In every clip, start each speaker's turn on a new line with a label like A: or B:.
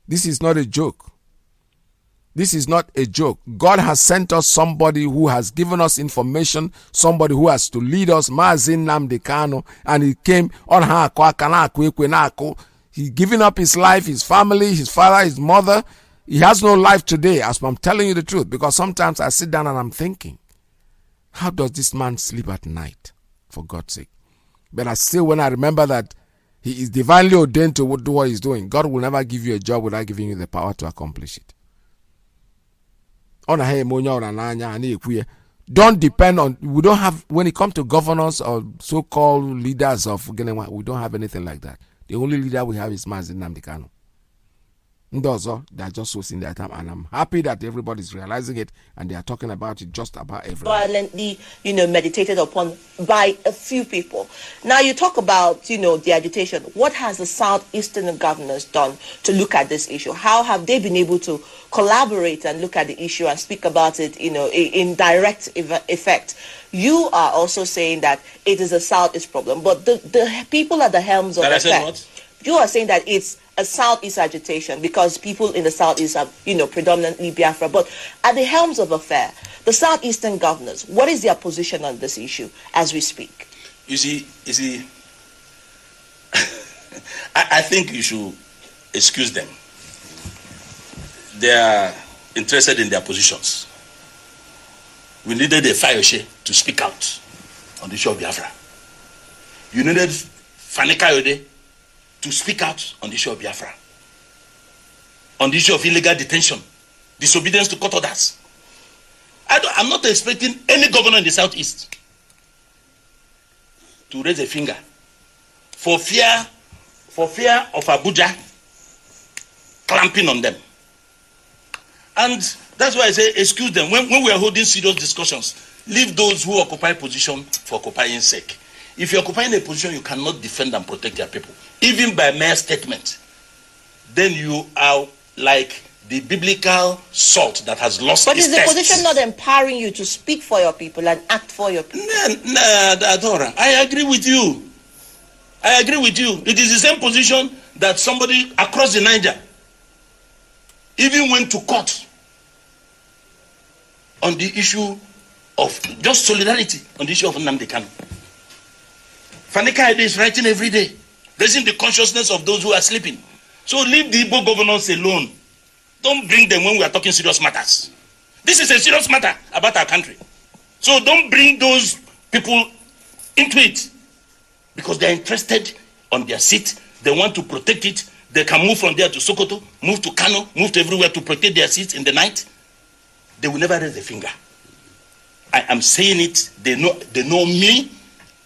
A: This is not a joke. This is not a joke. God has sent us somebody who has given us information, somebody who has to lead us, Mazi Nnamdi Kanu, and he came on her. He given up his life, his family, his father, his mother. He has no life today, as I'm telling you the truth, because sometimes I sit down and I'm thinking, how does this man sleep at night, for God's sake? But I still, when I remember that he is divinely ordained to do what he's doing, God will never give you a job without giving you the power to accomplish it. Don't depend on, we don't have, when it comes to governors or so-called leaders of, we don't have anything like that. The only leader we have is Mazi Nnamdi Kanu. Ndozo, they are just wasting their time, and I'm happy that everybody's realizing it and they are talking about it just about everyone.
B: Violently, meditated upon by a few people. Now you talk about, the agitation. What has the Southeastern governors done to look at this issue? How have they been able to collaborate and look at the issue and speak about it, in direct effect? You are also saying that it is a Southeast problem, but the people at the helms of affairs, you are saying that it's a Southeast agitation because people in the Southeast are, predominantly Biafra. But at the helms of affair, the Southeastern governors, what is their position on this issue as we speak?
C: You see, I think you should excuse them. They are interested in their positions. We needed a Fayoshe to speak out on the issue of Biafra. You needed Fani Kayode to speak out on the issue of Biafra, on the issue of illegal detention, disobedience to court orders. I'm not expecting any governor in the Southeast to raise a finger for fear of Abuja clamping on them. And that's why I say excuse them. When we are holding serious discussions, leave those who occupy position for occupying sake. If you're occupying a position you cannot defend and protect your people, even by mere statement, then you are like the biblical salt that has lost its taste.
B: But is the position not empowering you to speak for your people and act for your people?
C: Adora, I agree with you. It is the same position that somebody across the Niger even went to court on the issue of just solidarity on the issue of Nnamdi Kanu. Fani Kayode is writing every day, raising the consciousness of those who are sleeping. So leave the Igbo governors alone. Don't bring them when we are talking serious matters. This is a serious matter about our country. So don't bring those people into it because they are interested on their seat. They want to protect it. They can move from there to Sokoto, move to Kano, move to everywhere to protect their seats in the night. They will never raise a finger. I am saying it. They know me.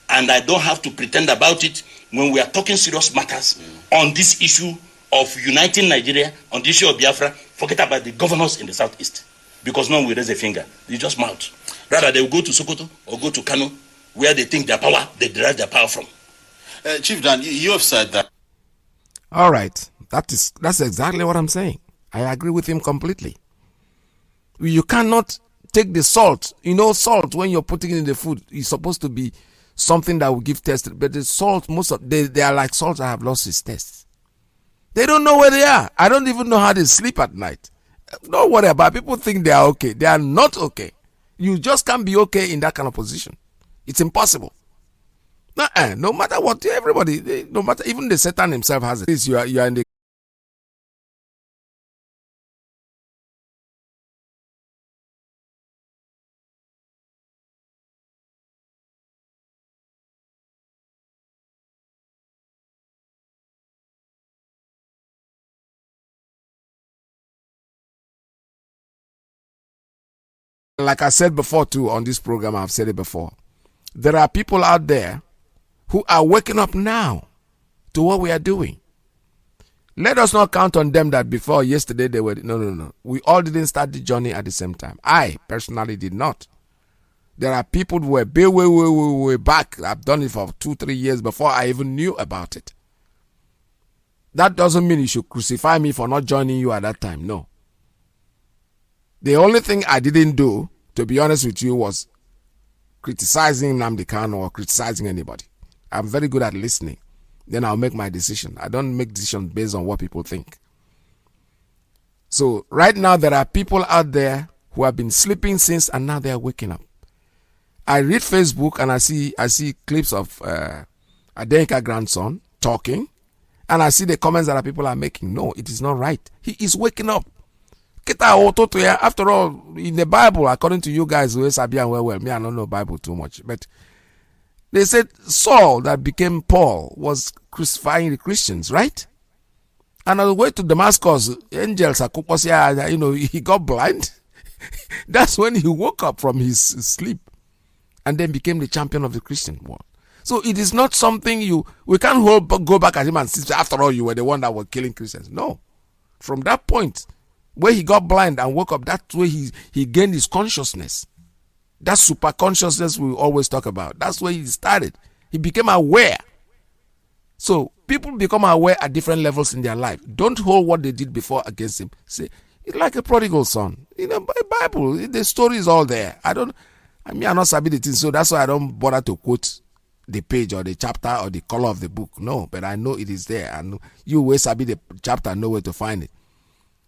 C: And I don't have to pretend about it when we are talking serious matters on this issue of uniting Nigeria, on the issue of Biafra. Forget about the governors in the Southeast, because none will raise a finger. They just mouth. Rather, they will go to Sokoto or go to Kano, where they think their power, they derive their power from.
D: Chief Dan, you have said that.
A: All right, that's exactly what I'm saying. I agree with him completely. You cannot take the salt. Salt, when you're putting it in the food, is supposed to be something that will give taste, but the salt, they are like salt that have lost its taste. They don't know where they are. I don't even know how they sleep at night. Don't worry about it. People think they are okay. They are not okay. You just can't be okay in that kind of position. It's impossible. No matter what, everybody, no matter, even the Satan himself has it. You are in the like I said before too on this program, I've said it before. There are people out there who are waking up now to what we are doing. Let us not count on them that before yesterday they were, no. We all didn't start the journey at the same time. I personally did not. There are people who were way back. I've done it for 2-3 years before I even knew about it. That doesn't mean you should crucify me for not joining you at that time. No. The only thing I didn't do, to be honest with you, was criticizing Nnamdi Kanu or criticizing anybody. I'm very good at listening. Then I'll make my decision. I don't make decisions based on what people think. So right now there are people out there who have been sleeping since and now they are waking up. I read Facebook and I see clips of Adenka grandson talking, and I see the comments that people are making. No, it is not right. He is waking up. After all, in the Bible, according to you guys who is Sabian well, me I don't know Bible too much, but they said Saul that became Paul was crucifying the Christians, right? And on the way to Damascus, angels are, he got blind. That's when he woke up from his sleep and then became the champion of the Christian world. So it is not something we can't go back at him and say, after all, you were the one that was killing Christians. No. From that point, where he got blind and woke up, that's where he gained his consciousness. That super consciousness we always talk about. That's where he started. He became aware. So people become aware at different levels in their life. Don't hold what they did before against him. Say, it's like a prodigal son. Bible, the story is all there. I'm not sabi the thing, so that's why I don't bother to quote the page or the chapter or the color of the book. No, but I know it is there. I know you will sabi the chapter, know where to find it.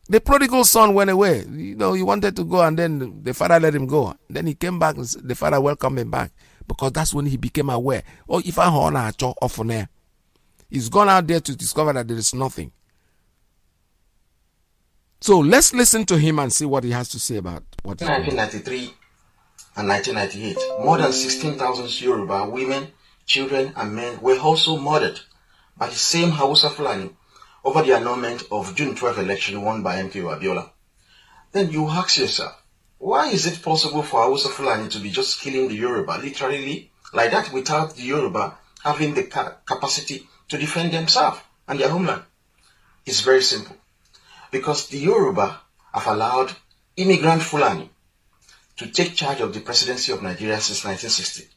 A: The prodigal son went away. He wanted to go, and then the father let him go. Then he came back, and the father welcomed him back, because that's when he became aware. Oh, if I honor often there, he's gone out there to discover that there is nothing. So let's listen to him and see what he has to say about what.
E: 1993 and 1998, more than 16,000 Yoruba women, children, and men were also murdered by the same Hausa Fulani over the annulment of June 12 election won by MK Abiola. Then you ask yourself, why is it possible for Hausa Fulani to be just killing the Yoruba literally like that without the Yoruba having the capacity to defend themselves and their homeland? It's very simple. Because the Yoruba have allowed immigrant Fulani to take charge of the presidency of Nigeria since 1960.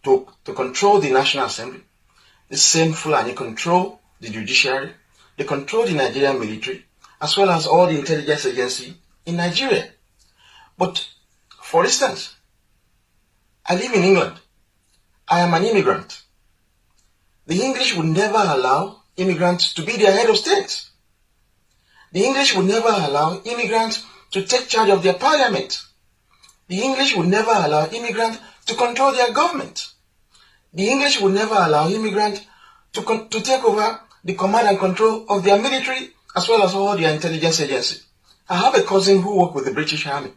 E: To control the National Assembly, the same Fulani control the judiciary, they control the Nigerian military, as well as all the intelligence agency in Nigeria. But, for instance, I live in England. I am an immigrant. The English would never allow immigrants to be their head of state. The English would never allow immigrants to take charge of their parliament. The English would never allow immigrants to control their government. The English would never allow immigrants to take over the command and control of their military as well as all their intelligence agency. I have a cousin who worked with the British Army.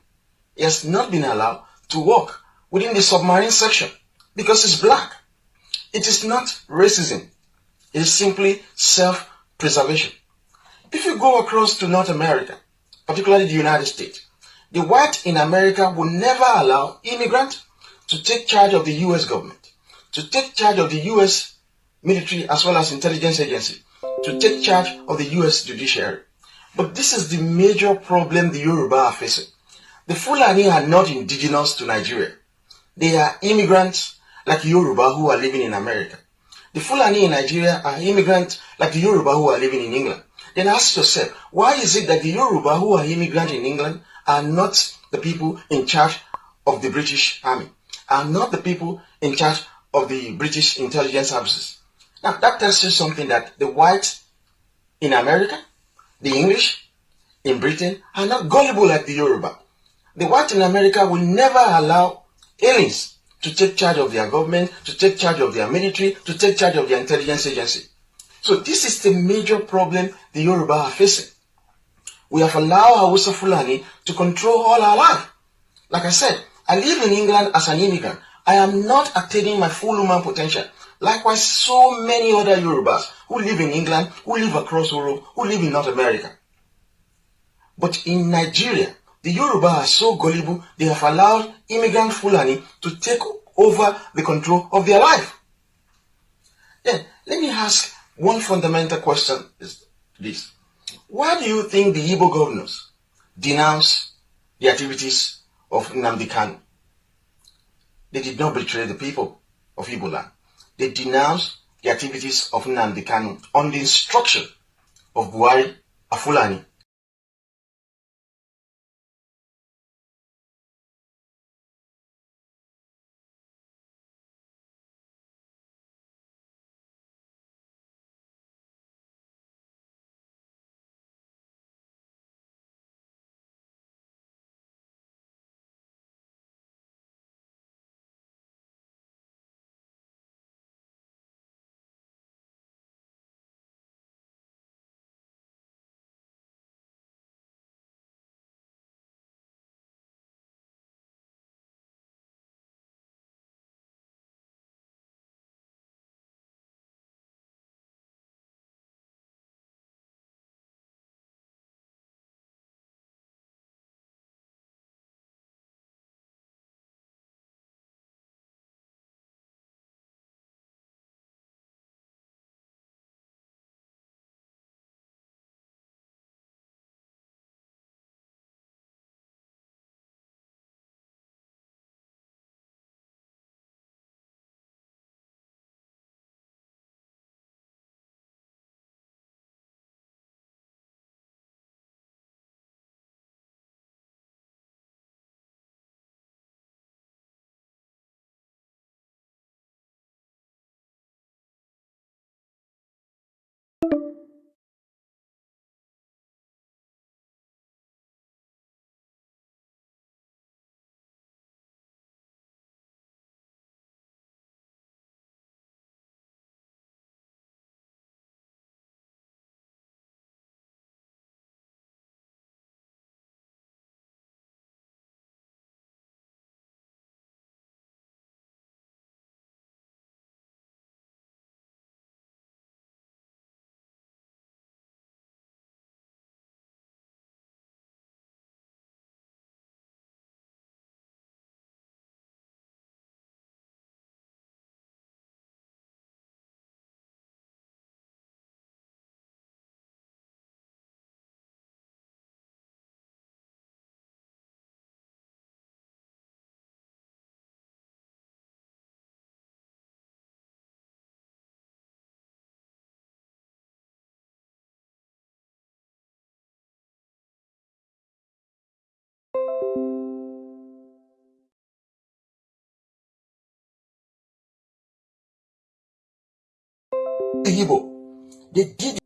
E: He has not been allowed to work within the submarine section because he's black. It is not racism. It is simply self-preservation. If you go across to North America, particularly the United States, the white in America will never allow immigrants to take charge of the U.S. government, to take charge of the U.S. military as well as intelligence agency, to take charge of the U.S. judiciary. But this is the major problem the Yoruba are facing. The Fulani are not indigenous to Nigeria. They are immigrants like Yoruba who are living in America. The Fulani in Nigeria are immigrants like the Yoruba who are living in England. Then ask yourself, why is it that the Yoruba who are immigrants in England are not the people in charge of the British Army, are not the people in charge of the British intelligence services? Now, that tells you something, that the whites in America, the English in Britain, are not gullible like the Yoruba. The whites in America will never allow aliens to take charge of their government, to take charge of their military, to take charge of their intelligence agency. So this is the major problem the Yoruba are facing. We have allowed Hausa Fulani to control all our life. Like I said, I live in England as an immigrant. I am not attaining my full human potential. Likewise, so many other Yorubas who live in England, who live across Europe, who live in North America. But in Nigeria, the Yoruba are so gullible, they have allowed immigrant Fulani to take over the control of their life. Then, let me ask one fundamental question, is this. Why do you think the Igbo governors denounce the activities of Nnamdi Kanu? They did not betray the people of Igbo land. They denounced the activities of Nnamdi Kanu on the instruction of Buhari, a Fulani. the Igbo. They did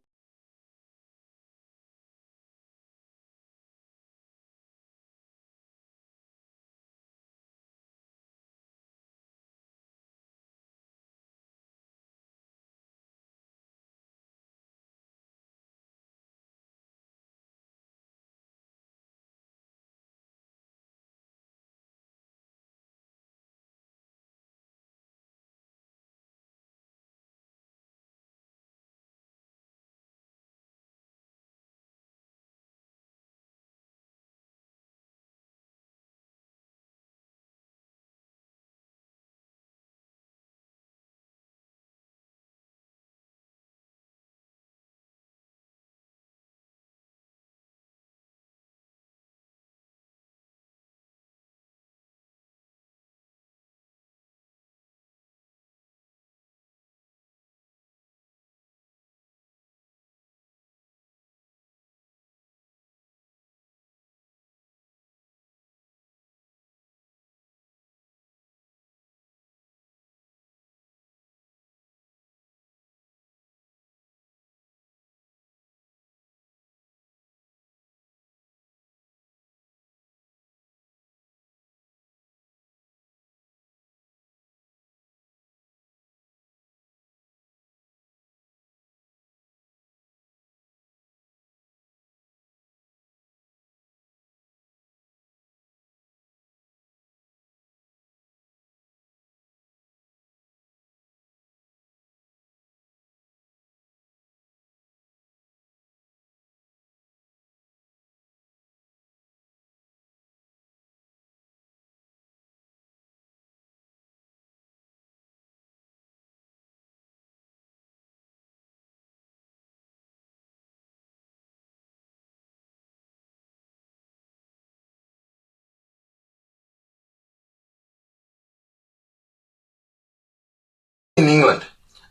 E: in England.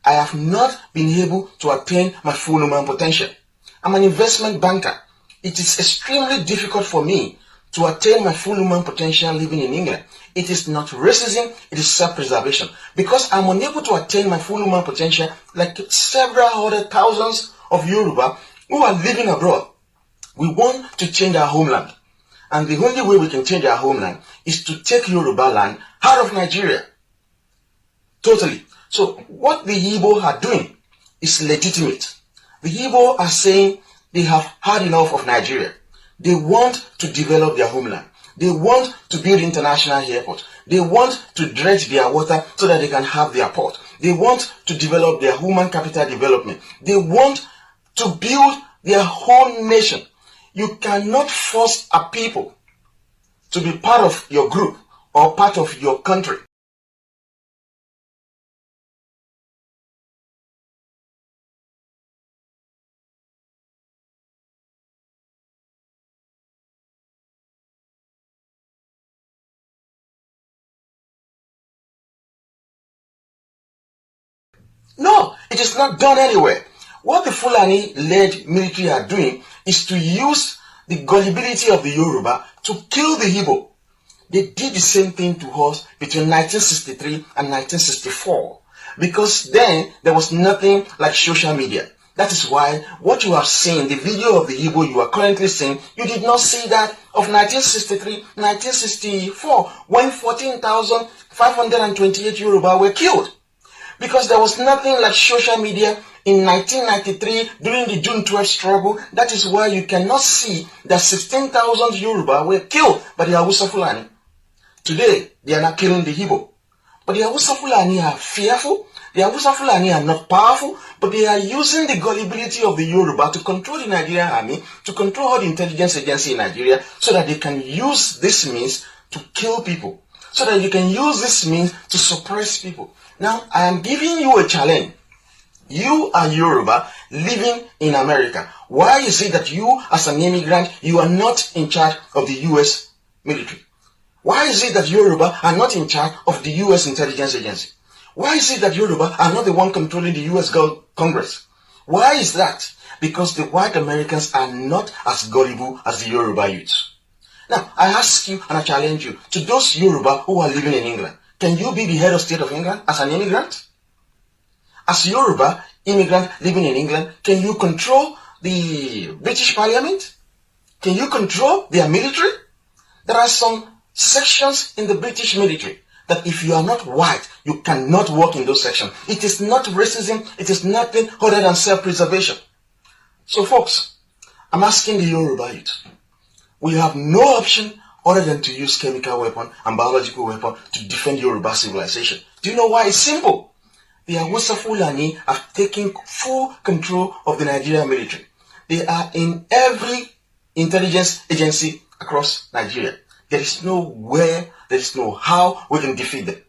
E: I have not been able to attain my full human potential. I'm an investment banker. It is extremely difficult for me to attain my full human potential living in England. It is not racism, it is self-preservation. Because I'm unable to attain my full human potential like several other thousands of Yoruba who are living abroad. We want to change our homeland. And the only way we can change our homeland is to take Yoruba land out of Nigeria. Totally. So what the Igbo are doing is legitimate. The Igbo are saying they have had enough of Nigeria. They want to develop their homeland. They want to build international airport. They want to dredge their water so that they can have their port. They want to develop their human capital development. They want to build their whole nation. You cannot force a people to be part of your group or part of your country. No, it is not done anywhere. What the Fulani-led military are doing is to use the gullibility of the Yoruba to kill the Igbo. They did the same thing to us between 1963 and 1964 because then there was nothing like social media. That is why what you have seen, the video of the Igbo you are currently seeing, you did not see that of 1963, 1964 when 14,528 Yoruba were killed. Because there was nothing like social media in 1993 during the June 12th struggle. That is why you cannot see that 16,000 Yoruba were killed by the Hausa Fulani. Today, they are not killing the Igbo. But the Hausa Fulani are fearful. The Hausa Fulani are not powerful. But they are using the gullibility of the Yoruba to control the Nigerian army, to control all the intelligence agency in Nigeria, so that they can use this means to kill people. So that you can use this means to suppress people. Now, I am giving you a challenge. You are Yoruba living in America. Why is it that you, as an immigrant, you are not in charge of the U.S. military? Why is it that Yoruba are not in charge of the U.S. intelligence agency? Why is it that Yoruba are not the one controlling the U.S. Congress? Why is that? Because the white Americans are not as gullible as the Yoruba youths. Now, I ask you and I challenge you, to those Yoruba who are living in England, can you be the head of state of England as an immigrant? As Yoruba, immigrant living in England, can you control the British Parliament? Can you control their military? There are some sections in the British military that if you are not white, you cannot work in those sections. It is not racism. It is nothing other than self-preservation. So folks, I'm asking the Yoruba youth. We have no option other than to use chemical weapon and biological weapon to defend Yoruba civilization. Do you know why? It's simple. The Hausa Fulani have taken full control of the Nigerian military. They are in every intelligence agency across Nigeria. There is no way, there is no how we can defeat them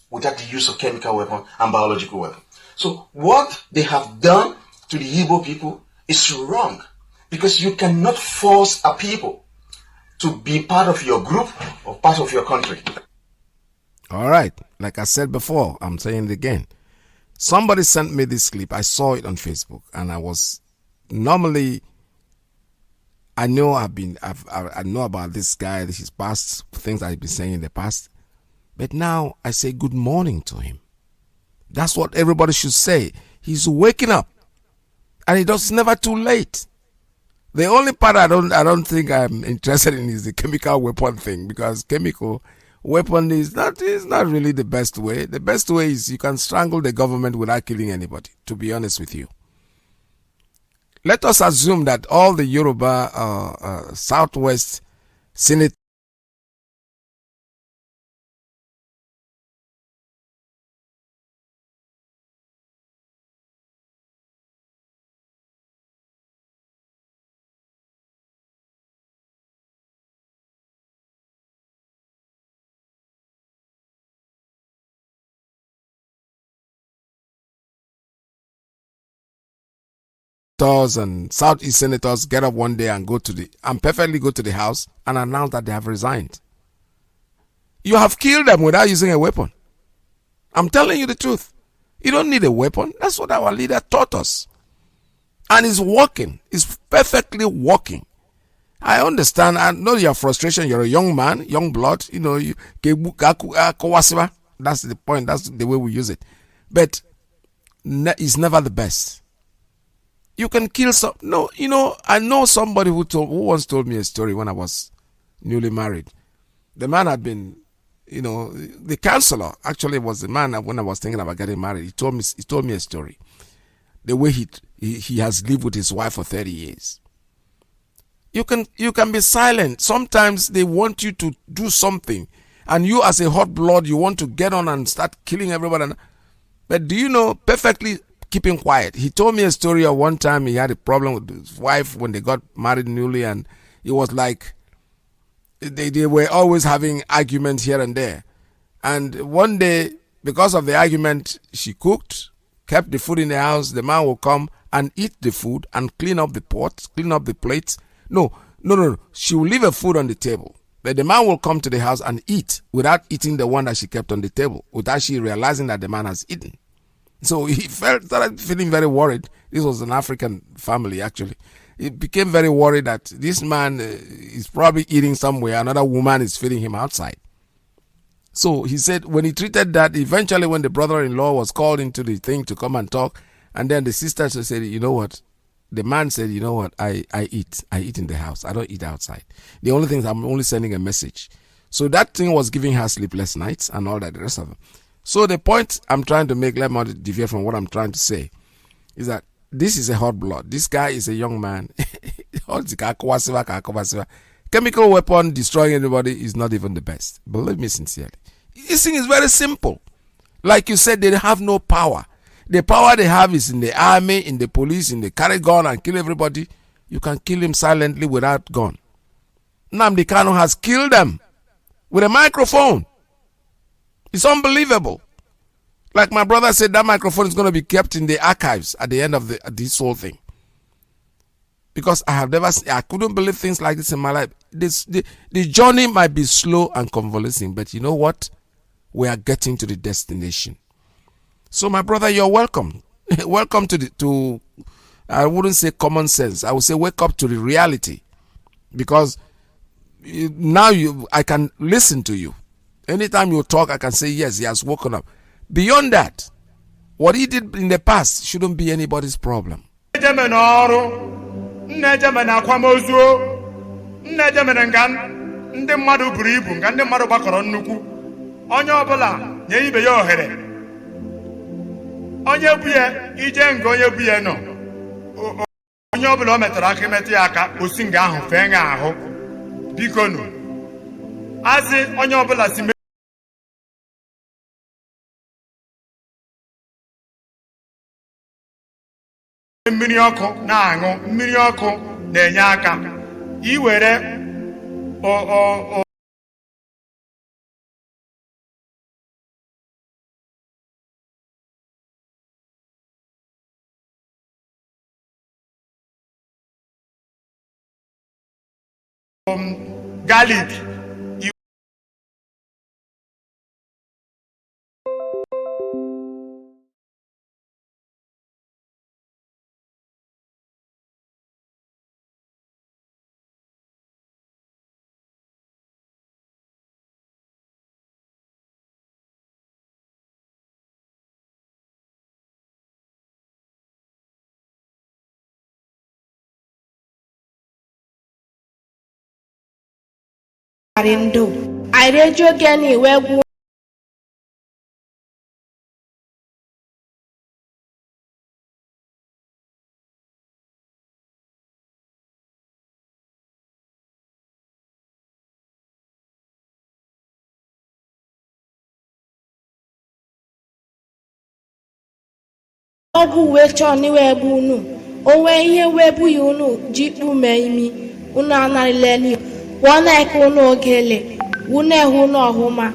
E: without the use of chemical weapon and biological weapon. So what they have done to the Igbo people is wrong, because you cannot force a people to be part of your group or part of your country.
A: All right. Like I said before, I'm saying it again. Somebody sent me this clip. I saw it on Facebook, and I was normally, I know I know about this guy, his past things I've been saying in the past, but now I say good morning to him. That's what everybody should say. He's waking up, and it's never too late. The only part I don't think I'm interested in is the chemical weapon thing, because chemical weapon is not really the best way. The best way is you can strangle the government without killing anybody, to be honest with you. Let us assume that all the Yoruba Southwest Senate and Southeast senators get up one day and perfectly go to the house and announce that they have resigned. You have killed them without using a weapon. I'm telling you the truth. You don't need a weapon. That's what our leader taught us. And it's working. It's perfectly working. I understand. I know your frustration. You're a young man, young blood. You know, that's the point. That's the way we use it. But it's never the best. You can kill some. No, you know, I know somebody who once told me a story when I was newly married. The man had been, you know, the counselor actually was the man when I was thinking about getting married. He told me a story. The way he has lived with his wife for 30 years. You can be silent. Sometimes they want you to do something, and you as a hot blood, you want to get on and start killing everybody. But do you know, perfectly keeping quiet. He told me a story of one time he had a problem with his wife when they got married newly, and it was like they were always having arguments here and there. And one day, because of the argument, she cooked, kept the food in the house. The man will come and eat the food and clean up the pots, clean up the plates. No. She will leave a food on the table. But the man will come to the house and eat without eating the one that she kept on the table, without she realizing that the man has eaten. So he started feeling very worried. This was an African family, actually. He became very worried that this man is probably eating somewhere. Another woman is feeding him outside. So he said when he treated that, eventually when the brother-in-law was called into the thing to come and talk, and then the sister said, you know what? The man said, you know what? I eat in the house. I don't eat outside. The only thing is I'm only sending a message. So that thing was giving her sleepless nights and all that, the rest of it. So the point I'm trying to make, let me deviate from what I'm trying to say, is that this is a hot blood. This guy is a young man. Chemical weapon destroying anybody is not even the best. Believe me sincerely. This thing is very simple. Like you said, they have no power. The power they have is in the army, in the police, in the carry gun and kill everybody. You can kill him silently without gun. Nnamdi Kanu has killed them with a microphone. It's unbelievable. Like my brother said, that microphone is going to be kept in the archives at the end of this whole thing. Because I couldn't believe things like this in my life. The journey might be slow and convalescing, but you know what? We are getting to the destination. So my brother, you're welcome. Welcome to I wouldn't say common sense. I would say wake up to the reality. Because now I can listen to you. Anytime you talk, I can say, yes, he has woken up. Beyond that, What he did in the past shouldn't be anybody's problem.
F: Ndị mmadụ buru ibu nga ndị mmadụ gbakọrọ nnukwu onye ọbụla nye ibe ya ohere onye bu ya ije nga onye bu ya nọ onye ọbụla o metara aka metụ ya aka osi nga ahụ fee nga ahụ biko nụ azị onye ọbụla si mmiri ọkụ na-aṅụ mmiri ọkụ na-enye aka iwere garlic
G: Arindo. I radio gani wegu. Obu wecho ni webu nu. Owe ihe webu yunu jipu meimi. Una analeni. Wana ekuno ogele, une huno ahuma.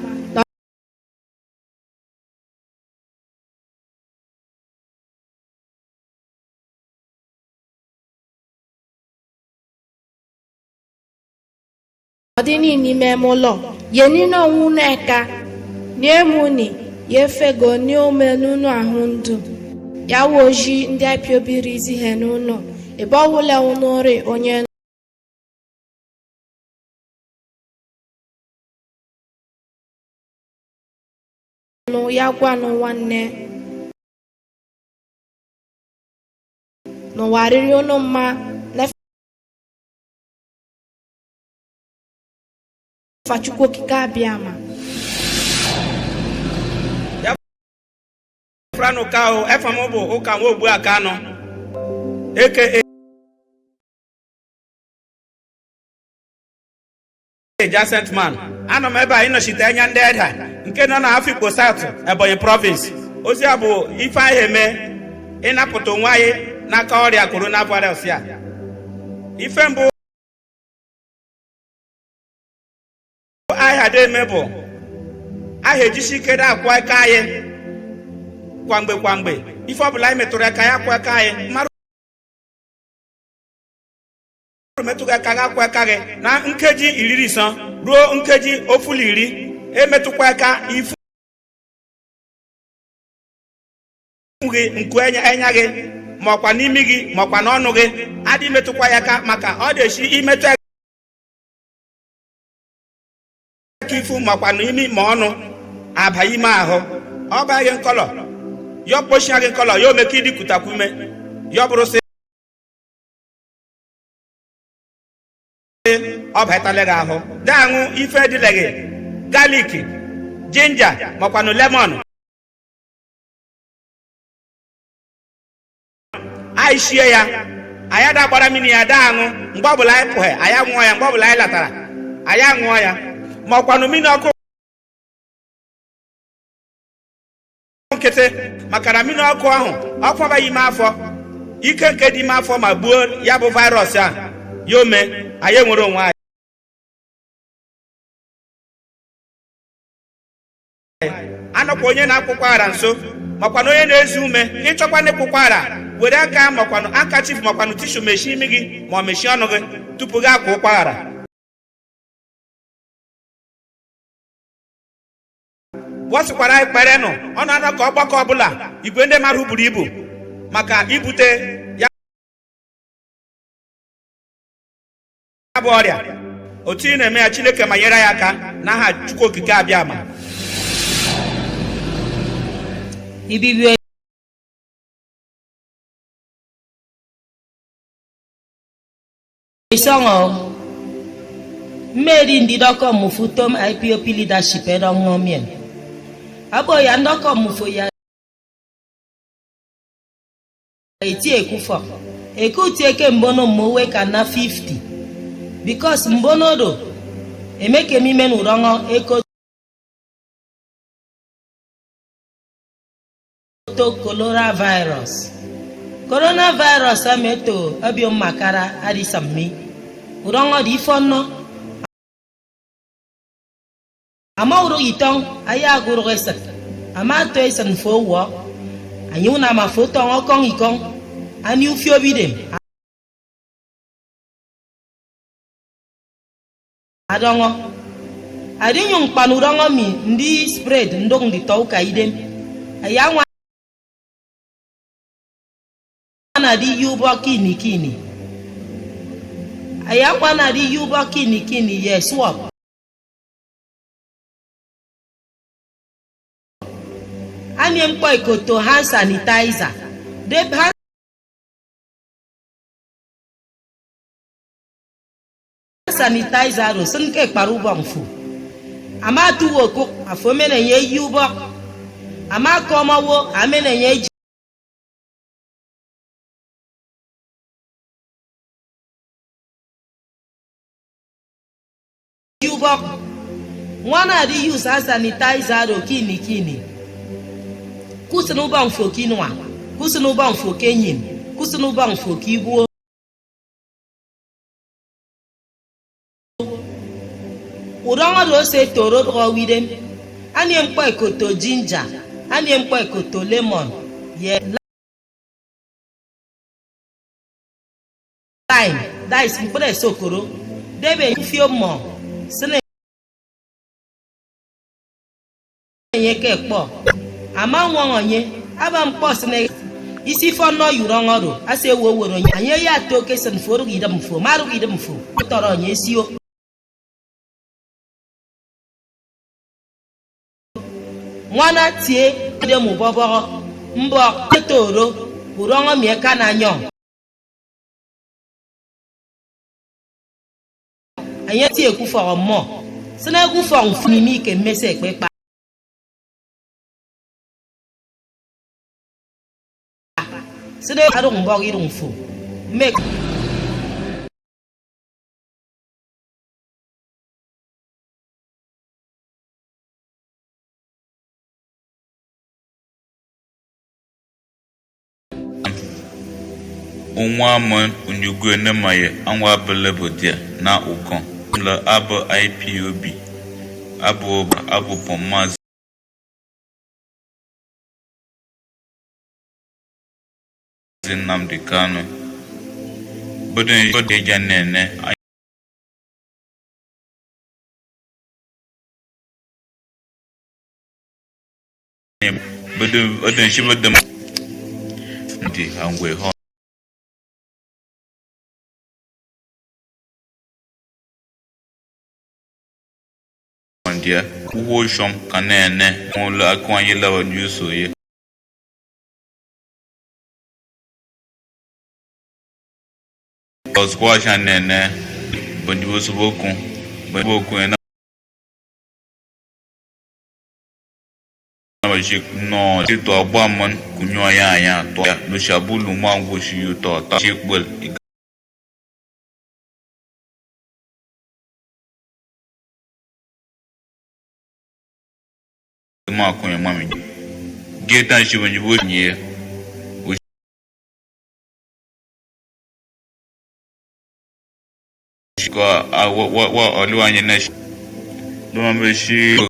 G: Odini ni memolo, yenino uneka, niemuni, yefego ni omenuno ahundu. Ya woji ndi apiobirizi henuno, ebawule unore onye ya gwa nwanne no wariri ono mma na fachuko kikabiama
H: ya frano kao efamobo oka nwobu aka no aka adjacent man ano meba ino shitanya ndeda nke nọ na Afikpo South Ebonyi province ozi abụ ife anyị eme ịnapụta onwe anyị n'aka ọrịa coronavirus ya ife mbụ anyị hada eme bụ anyị ejisi ike akwa aka anyị kwamgbe ife ọbụla anyị metụrụ aka ya akwa aka anyị mmadụ metụrụ aka gị akwa aka gị na nkeji 15 ruo nkeji 10 emetụkwa aka ifu gị nku enya gị maọkwa n'imi gị maọkwa n'ọnụ gị adị metụkwa ya aka maka ọ dị imetụ aka ifu maọkwa n'imi ma ọnụ aba ime ahụ ọ ba gị nkọlọ ya kpochia gị nkọlọ ya omeke idikutakwu ume ya bụrụ sị ọ batala gị ahụ daanwụ ife dịle gị garlic, ginger, makwano lemon. I share ya. Ayada bara mini ya daangu. Mbabula epohe. Aya ngoya. Mbabula e latara. Aya ngoya. Makwano mini ako. Kete. Makara mini ako ahu. Ako ba yima afo. Ike nke di ma afo ma buo ya bu virus ya. Yome. Aye nwere onwe. Anọkwa onye na-akwụkwọ ara nso makwana onye na-ezu ume ịchọkwa n'ịkwụkwọ ara were aka makwana aka chief makwana tishu mechie imi gị ma ọ mechie ọnụ gị tupu gị akwa ụkwọ ara wọsịkwara ekpere nụ ọ na-anọ ka ọgbakọ ọbụla igwe ndị mmadụ buru ibu maka ibute ya bụ ọrịa otu ị na-eme ya Chineke ma nyere ya aka n'aha Chukwu okike abịa ama.
I: Isongo Mary ndidoko mufutom IPOP leadership edongomien. Abo ya ndoko mufo ya eti ekufo. Ekuti eke mbono mowe kana 50. Because mbono do emeke mimen urongo eko to coronavirus ameto abio makara adisammi urongo di fonno ama uro itong aya guru reset ama to esen fo wo anyuna ma foto okong ikong ani ufio bidem adongo adinyung panurongo mi ndi spread ndong di tauka idem aya na di yubo kini ayakwa na di yubo kini yes swap ani mpo ikoto hand sanitizer de hand sanitizer ro sunke parubo mfu ama tuwo ko afomene ye yubo ama komawo amene ye Mwana di use as sanitizer ro kini kusunu ba mfo kinwa kusunu ba mfo kenyin kusunu ba mfo kibuo urongo do se toro ro widem ani empo ekoto ginger ani empo ekoto lemon ye lime that is mpore sokoro debe fio mo sene yeke kpo ama wonye aba mpo sene isi fo no yurongo ro ase wo woro anye ya to kesen foru idam fo maru idam fo toro nye sio mwana tie de mu boboro mbo toro urongo mi ka na nyo anye tie ku fo mo sene ku fo mfimi ke mese pepa sede arung bog irung fu make
J: Unwa mon unyugo ne maye anwa belebodia na ukon la abo IPOB abo pon Mazi Nnamdi Kanu bodin bode janene bodin shibodem ndi angwe ho ndia wo shom kanene mo la akwanye lawa nyuso ye squash and then but you was working na no to abamon kunyo ya to no shabulu mango shi you to ta chekbel ma kunyo mami geta shi when you nye wa oluwanye nesh no meshi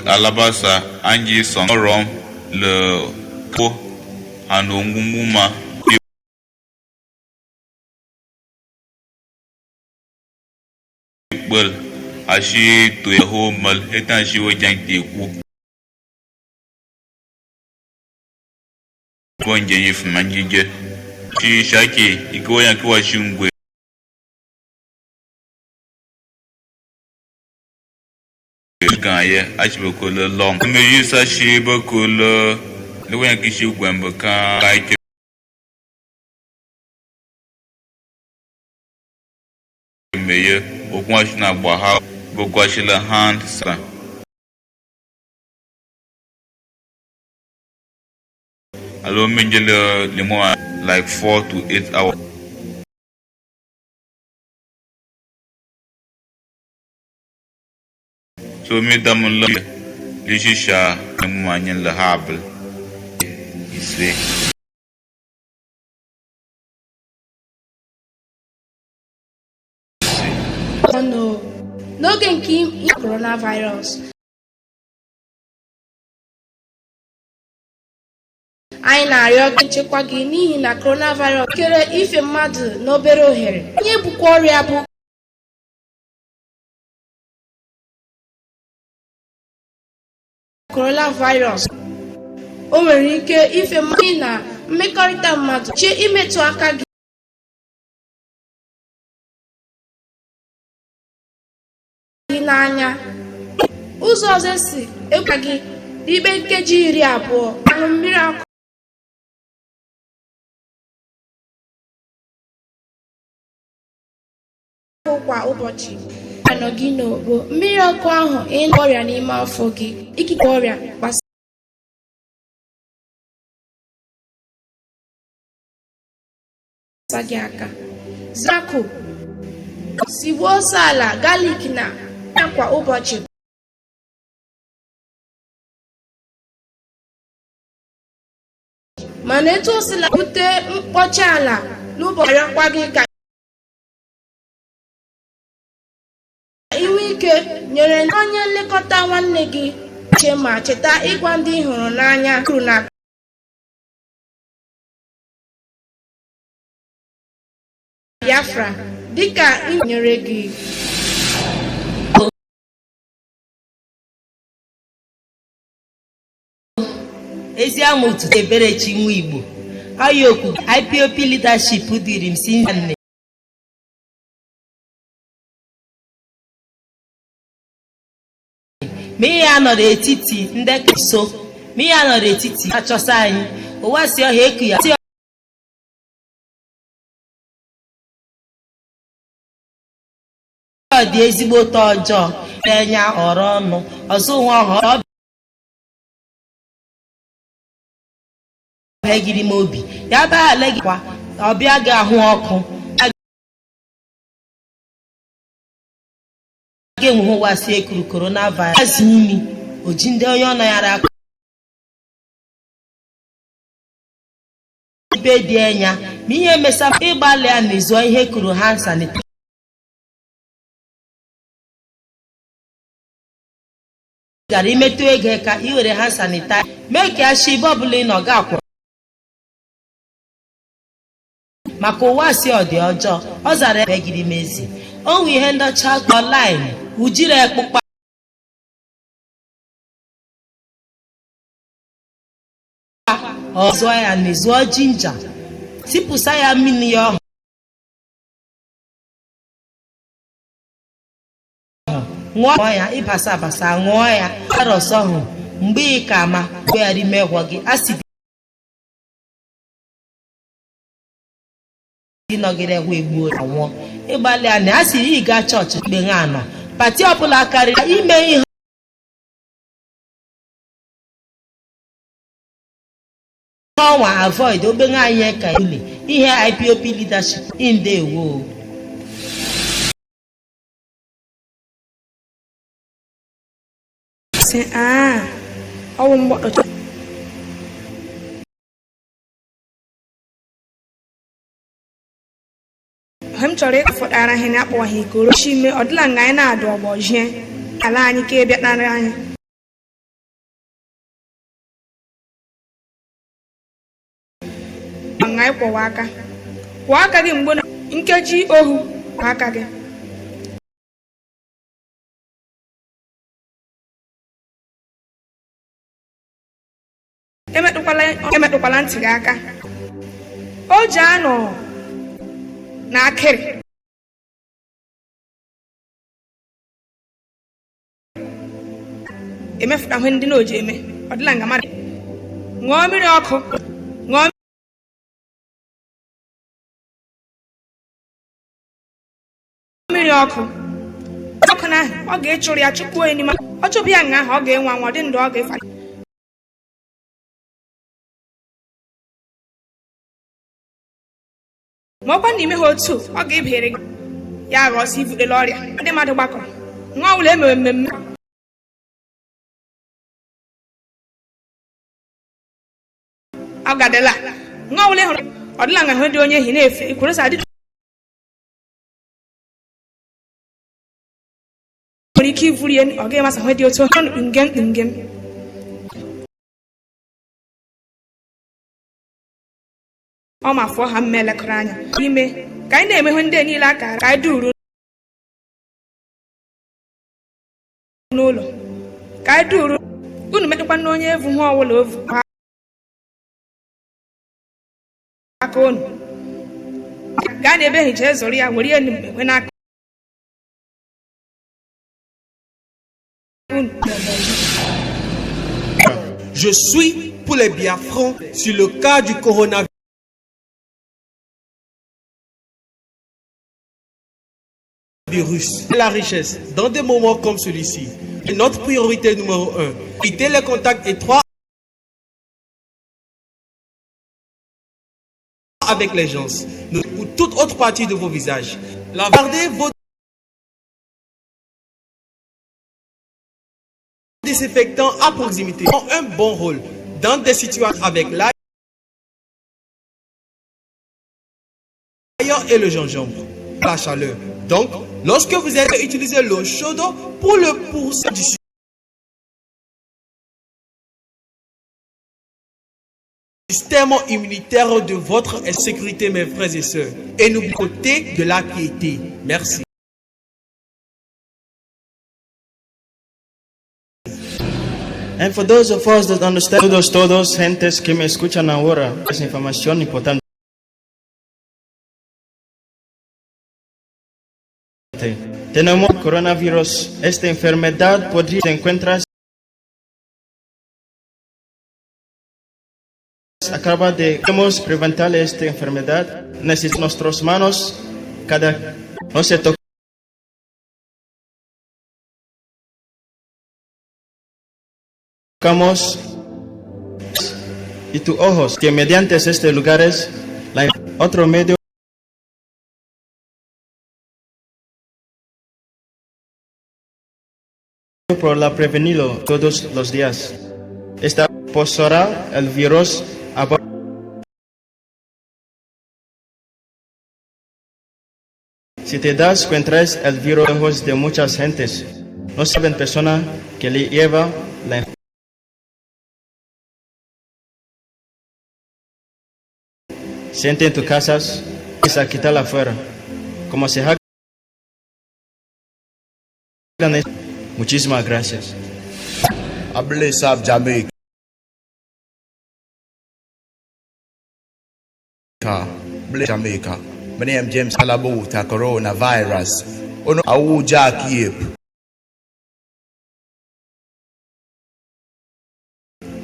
J: alabasa anji songorom le po anongumuma bel ashi to ho mal etan shi wo jangte ku bonje yif manjije shi shaki ikoya kwa shungwe gaye ashbekolo long me yisa shi bekolo le wen ki shi gwembe kan meye okwashi na gbaha bokwashila hand sa alo menjele limo like 4 to 8 hours. So me damun la lishisha manyen la habl isre
G: n'oge nke coronavirus anyị na-arịọ gị nchekwa gị n'ihi na coronavirus kere ife mmadụ n'obere ohere. Onye bukwa ọrịa bụ coronavirus o nwere ike ife mmadụ na mmekọrịta mmadụ chie imetụ aka gị n'anya. Ụzọ ọzọ si ekwa gị n'ikpe nkeji 20 aṅụ mmiri ọkụ kwa ụbọchị anọ gị n'ogbo mmiri ọkụ ahụ ịnọ ọrịa n'ime afọ gị ikike ọrịa gbasa gị aka. Zako sigbuo ose ala galik na kwa ụbọchị mana etu o sila bute mkpọchi ala n'ụbọchị akwa gị ka inwe ike nyere onye nlekọta nwanne gị che ma cheta ịgwa ndị hụrụ n'anya kwuru na Biafra dịka nyere gị
I: ezi amụtụ eberechi nwa Igbo ayokwu IPOB leadership dịrị m si nne ma ihe a nọrọ etiti ndị so ma ihe a nọrọ etiti achọsa anyị ụwa si ọha eku ya ọ dị ezigbo ụtọ ọjọọ na-enye ọrụ ọnụ ọzọ nwa ọhụrụ egiri m obi ya ba ale gị kwa ọbịa gị ahụ ọkụ ga enwe wasị ekuru coronavirus azụ imi oji ndị onye ọ nọghara aka ibe dị enya ma ihe mesa ịgbalị a na-ezo ihe kuru ha sanita gara imetụ ego ka i were ha sanita mee ka ya shi ibe ọbụla ị nọ ga akwụrụ maka ụwa si ọ dị ọjọọ ọ zara ebegiri mezi onwe ihe ndọcha online ujiri ekpụkpa ọzọ ya na ezuo jinja tipụsa ya mmiri ya ọhụrụ ṅụọ ya ịbasa abasa ṅụọ ya arọs ọhụrụ mgbe ị ka ama kweghara ime gwọ gị asị nọgide gwa egbuo anwụọ ịgbalị a na a siri ịga chọọchị mgbe ha anọ pati ọbụla karịrị ime ihe ọnwa avoid obenye anyị ka ile ihe IPOB leadership indewo
G: ọwụ mgbọtọ m chọrọ ịfọdara ihe na-akpọghị ikoro chime ọdịla nga anyị na-adụ ọgbọ jie ala anyị ka ebe kpara anyị nga anyị kwọwa aka gị mgbe na nkeji ohu kwa aka gị emetụkwala ntị gị aka o ji anọ n'akịrị emefụta ihe ndị na-oji eme ọ dịla nga mmadụ ṅụọ mmiri ọkụ ṅụọ mmiri ọkụ ọkụ na ọ ga-echụrụ ya chụpụo ya n'ime ọ chụpụ ya nga ahụ ọ ga-enwe anwa dị ndụ ọ ga-efa ma ọkwa n'ime ha otu ọ ga-ebere gị ya aghọzi ibutela ọrịa ndị mmadụ gbakọrọ nwa ọbụla emewe mmemme ọ gadela nwa ọbụla hụrụ ọ dịla nga hụ dị onye ehi na-efe ikwuru sa dị nwere ike ivuru ya ọ ga-emasa hụ dị otu ngem ọ ma fụọ ha mma elekọrọ anya ime ka anyị na-emehụ ndị niile akara ka anyị duru n'ụlọ ka anyị duru unu metụkwa n'onye evu hụ ọwụla ovu aka unu gaa n'ebe ehicha ezoro ya were ya ekwe n'aka
K: Je suis pour les Biafrans sur le cas du coronavirus. La richesse dans des moments comme celui-ci est notre priorité numéro 1. Éviter les contacts étroits avec les gens ou toute autre partie de vos visages. Gardez vos désinfectants à proximité ont un bon rôle dans des situations avec l'ail et le gingembre, la chaleur. Donc, lorsque vous allez utiliser l'eau chaude pour le pourcent du système immunitaire de votre sécurité, mes frères et sœurs. Et n'oubliez côté de la piété. Merci.
L: And for those of us that understand, todos gentes que me escuchan ahora, es información importante. Tenemos coronavirus. Esta enfermedad podría encontrarse acaba de queremos preventar esta enfermedad. Necesitamos nuestras manos cada no se tocamos y tus ojos que mediante estos lugares otro medio por la prevenido todos los días. Esta posará el virus a si te das cuenta el virus de muchas gentes. No saben persona que le lleva la enfermedad. Siente en tus casas y a quitarla afuera. Como se haga. Muchísimas gracias.
M: I bless up Jamaica. Bless Jamaica. My name is James Alabuta, coronavirus. Ono awu Jack Yip.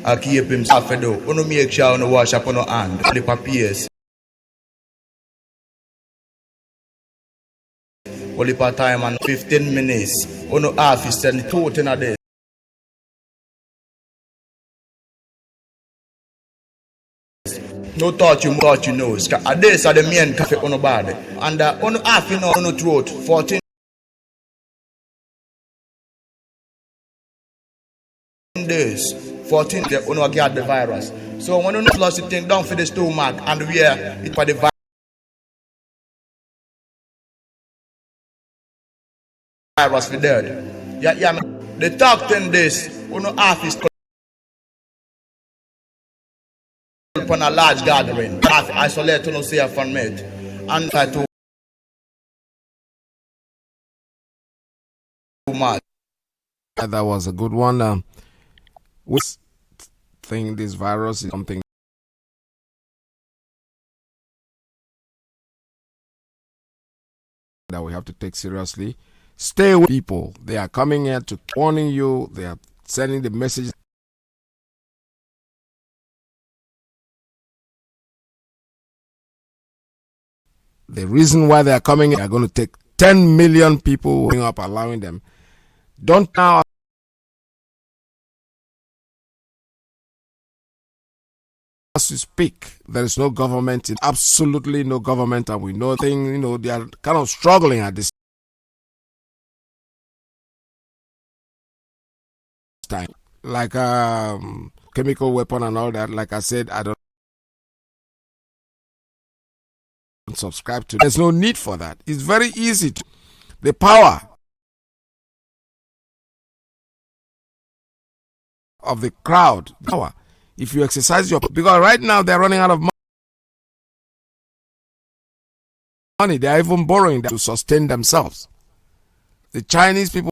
M: I keep himself do. Ono make sure ono wash up ono hand. The papiers. Only part time and 15 minutes. Ono half is 10 total a day. No touch you nose. A days are the main cafe on the body. And on half you know on the throat. 14 days. 14 days on get the virus. So when you lost it thing down for the stomach and where it for the virus for dead. Yeah, the top 10 days on half is upon a large gathering, isolate to no say from it, and try to mad.
A: That was a good one. We think this virus is something that we have to take seriously. Stay with people. They are coming here to warning you. They are sending the message. The reason why they are coming, they are going to take 10 million people waking up, allowing them. Don't now. As we speak, there is no government, absolutely no government, and we know things, they are kind of struggling at this time. Like chemical weapon and all that, like I said, I don't subscribe to. There's no need for that. It's very easy to. The power of the crowd, power. If you exercise your, because right now they're running out of money, they are even borrowing to sustain themselves. The Chinese people,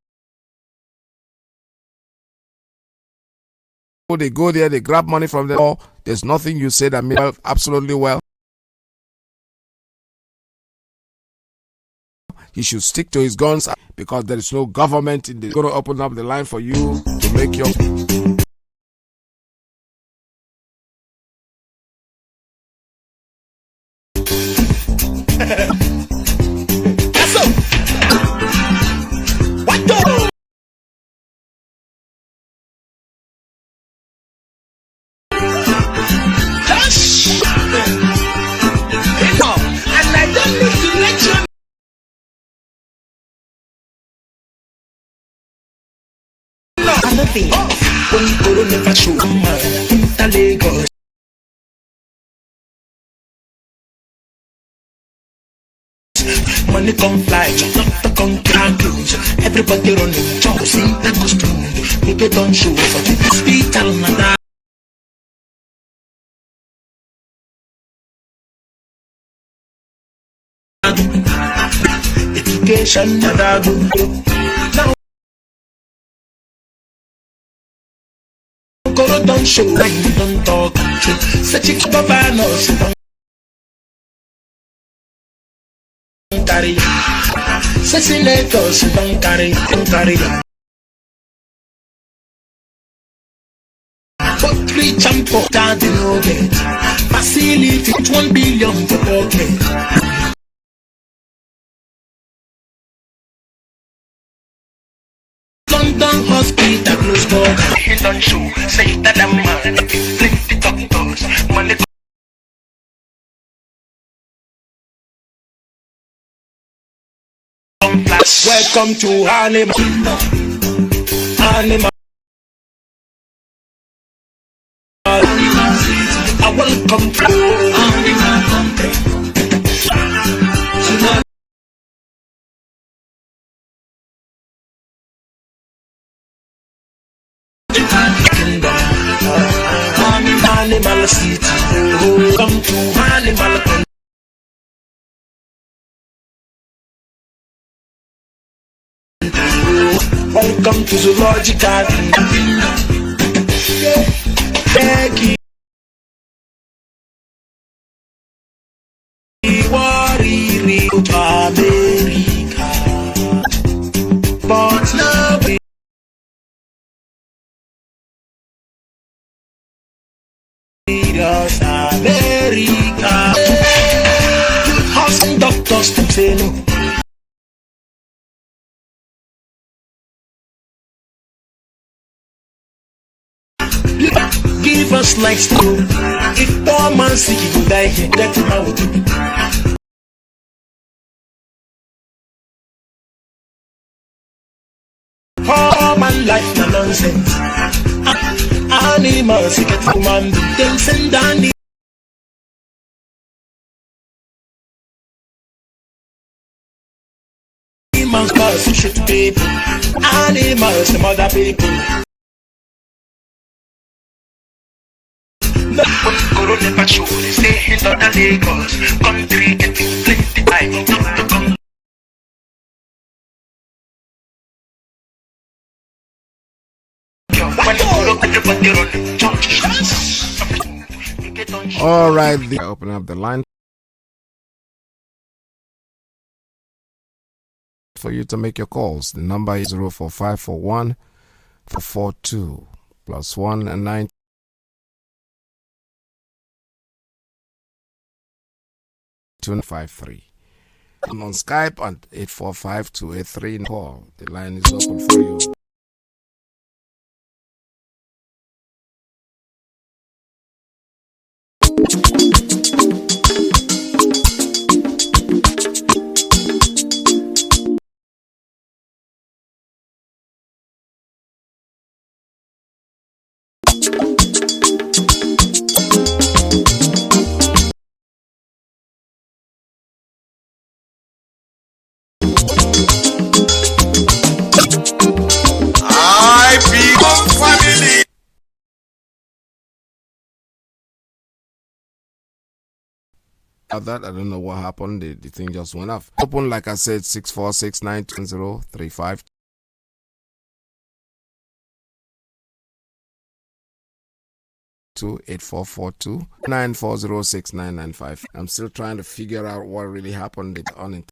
A: they go there, they grab money from them. Oh, there's nothing you say that made absolutely well. He should stick to his guns because there is no government in the. Going to open up the line for you to make your.
N: Money come fly, not come close. Everybody running, jobs in the costume. We get on show for the hospital, nada. Education, nada. Now, go don't show, don't talk. Such a governors, don't carry. Senators, don't carry. But three champo, that they know it. Facility, 1 billion for pocket. London hospital close door. He don't show, say that I'm man. Plenty doctors, money. Welcome to Animal. I welcome to Animal Country. Animal City. Welcome to Animal Country. Welcome to Zoological. Becky. Worry to America. But love is America. House and doctors to say no. Give us lights to. If poor man sick, he will die here. That's how we do. Poor man life no nonsense. Animals get human beings and dandy. Animals shoot people. Animals some other people. Corona patrol, stay in the Lagos. Country getting plenty time.
A: All right, open up the line for you to make your calls. The number is 04541 442 +1 and 9. on Skype at 845-283 call. The line is open for you. That I don't know what happened. The thing just went off. Open, like I said, 646-920-35. To 8442-9406-995. I'm still trying to figure out what really happened on it.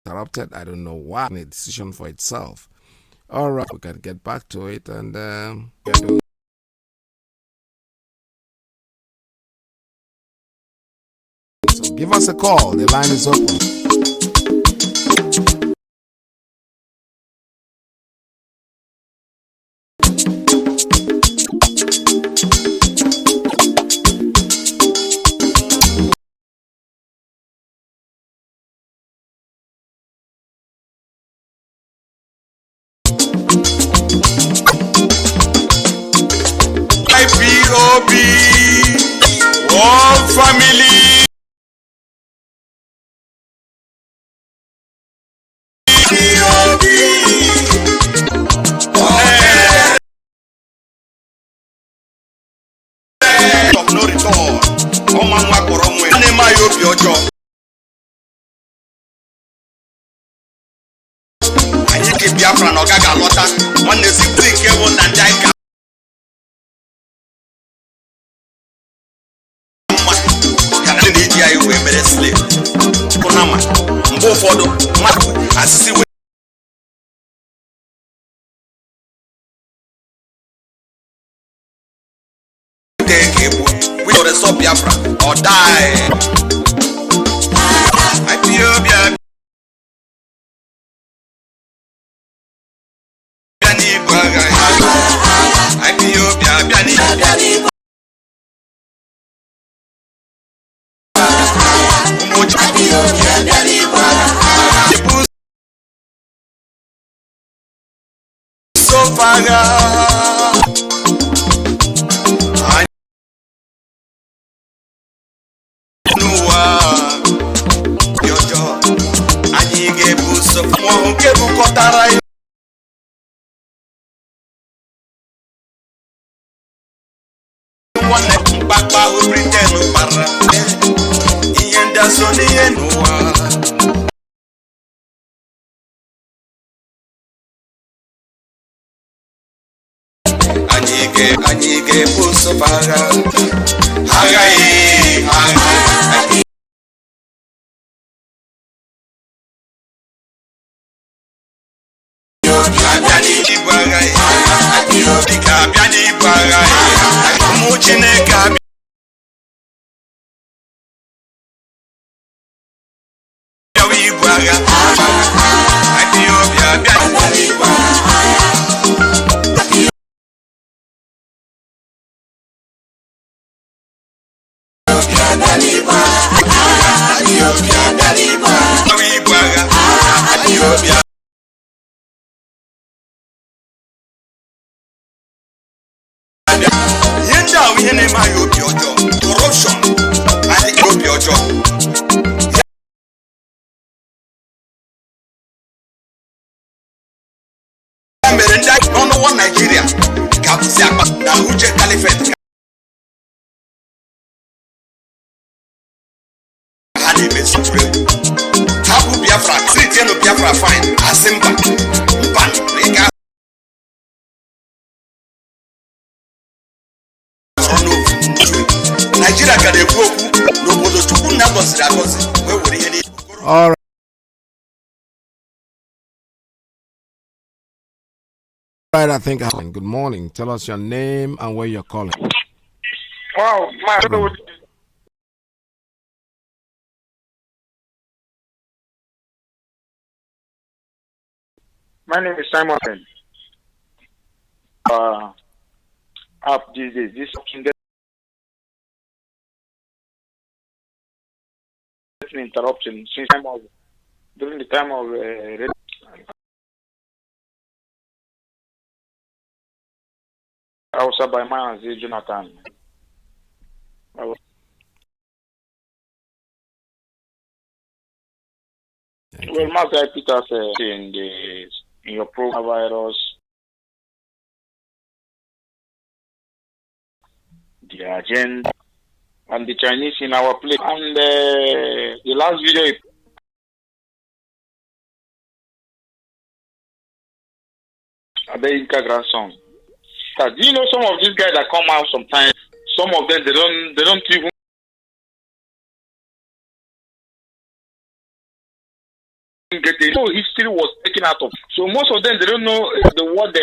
A: Interrupted. I don't know why. A decision for itself. All right, we can get back to it and so give us a call. The line is open.
O: Ipob, all family. Of no return. Iyke Biafra na Ogaga lọta nwanne zipụ ike bụ na ndị Iyke kana ndị ji anyị wee mere slave kuna ma mgbe ụfọdụ mmadụ asịsị we go to stop Biafra or die. Ipob Papa who pretend no para Ienda soni enua Iyke puso para Hagai corruption and the Nigeria na Uche Caliphate Tapu Biafra, Christian Biafra fine, Asimba, Mpan, Rega. Nigeria can evoke no bodo chuku na gosi where would he
A: all right, I think. Good morning. Tell us your name and where you're calling.
P: Wow, my name is Simon. Up these days, this option gets an interruption since time of during the time of I was by Mazi Jonathan. Well, Mazi Peter said in your program virus, the agenda, and the Chinese in our place. And the last video, the Iyke grandson. Do you know some of these guys that come out sometimes? Some of them they don't even get the whole history was taken out of. So most of them they don't know the word they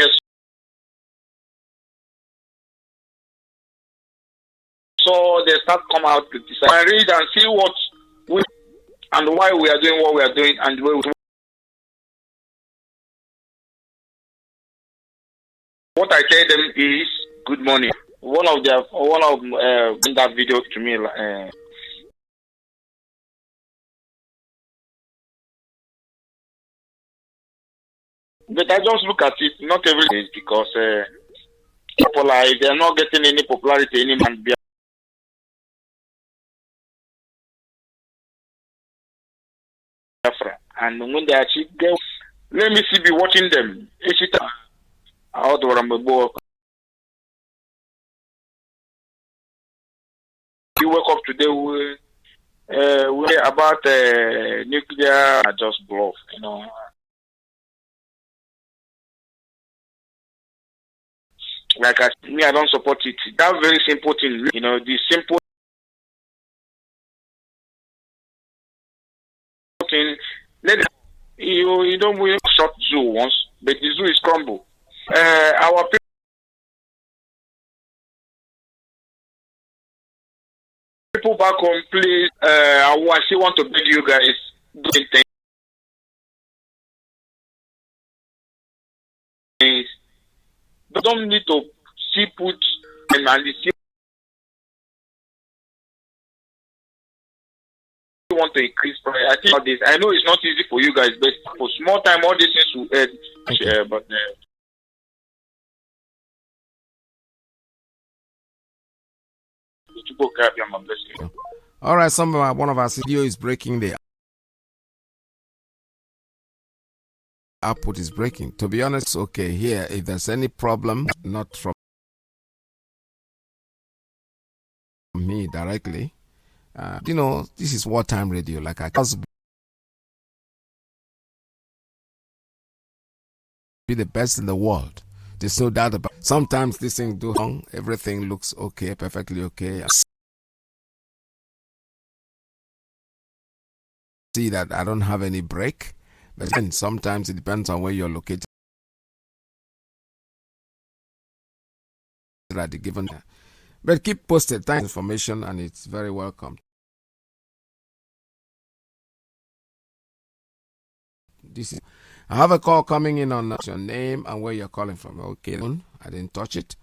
P: so they start come out to decide and read and see what we and why we are doing what we are doing and what I tell them is good morning. One of in that video to me but I just look at it not every day because people like they are not getting any popularity any man Biafra and when they achieve let me see be watching them. You wake up today we about nuclear just bluff, you know. Like I don't support it. That very simple thing, you know, the simple thing. You don't win short zoo once, but the zoo is crumble. Our people back home, please. I still want to beg you guys. Don't need to see put and see want to increase price. I think about this. I know it's not easy for you guys, but for small time, all these things will end. But
A: all right, one of our video is breaking the output is breaking. To be honest, okay, here, if there's any problem, not from me directly, you know, this is wartime radio. Like I can't be the best in the world. There's no doubt about it. Sometimes this thing do wrong. Everything looks okay, perfectly okay. I see that I don't have any break. But then sometimes it depends on where you're located at the given time. But keep posted. Thanks for information and it's very welcome. I have a call coming in on your name and where you're calling from. Okay, I didn't touch it.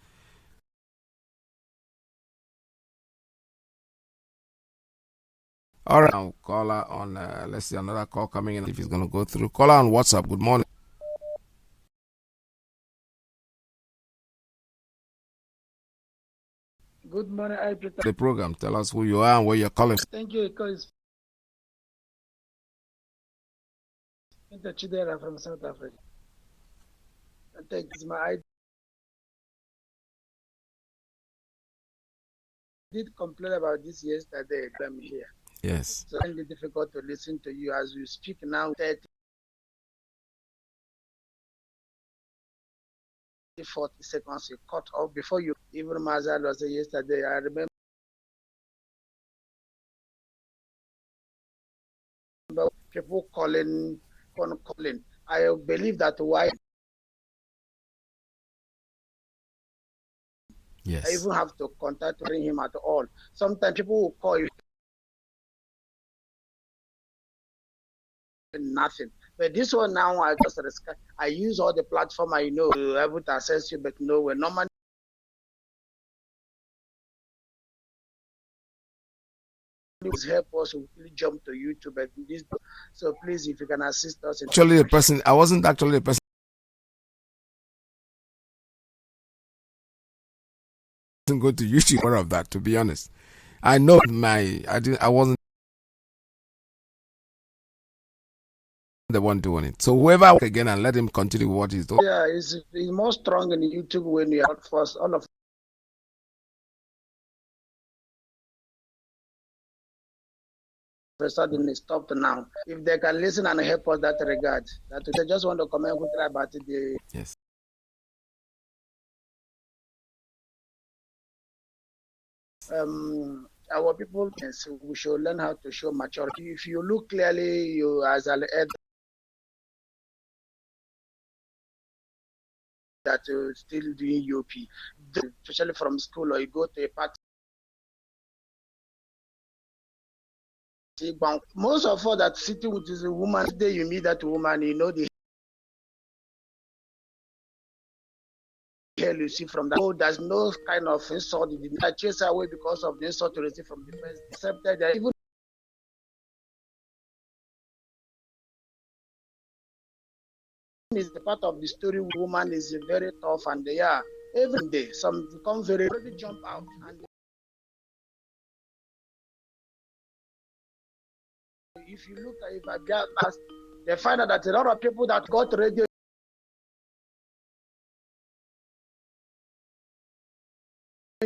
A: All right, now caller on, let's see another call coming in if it's going to go through. Caller on WhatsApp, good morning.
Q: Good morning, I prepare
A: the program. Tell us who you are and where you're calling from.
Q: Thank you, because Mr. Chidera from South Africa. I think it's my idea. I did complain about this yesterday, I'm here.
A: Yes.
Q: So it's difficult to listen to you as you speak now. 40 seconds you cut off before you even Mazi was yesterday. I remember people calling. I believe that why
A: Yes.
Q: I even have to contact him at all. Sometimes people will call you. Nothing. But this one now, I use all the platform I know to able to access you, but no, we're normally help us to really jump to YouTube and this. So please, if you can assist us.
A: Actually, the person, I wasn't actually the person go to YouTube more of that, to be honest. I know I wasn't the one doing it. So whoever again and let him continue what he's doing.
Q: Yeah, he's more strong in YouTube when you are first. All of a sudden it stopped now. If they can listen and help us that regard, that they just want to comment quickly about it.
A: Yes.
Q: Our people, we should learn how to show maturity. If you look clearly, you as an elder that you're still doing UP, especially from school, or you go to a party. Most of all that sitting with is a woman, the day you meet that woman, you know the hell you see from that. Oh, there's no kind of insult. You did not chase away because of the insult you receive from the person. Except that even is the part of the story. Woman is very tough, and they are every day some become very ready jump out and. If you look at it, they find out that a lot of people that got radio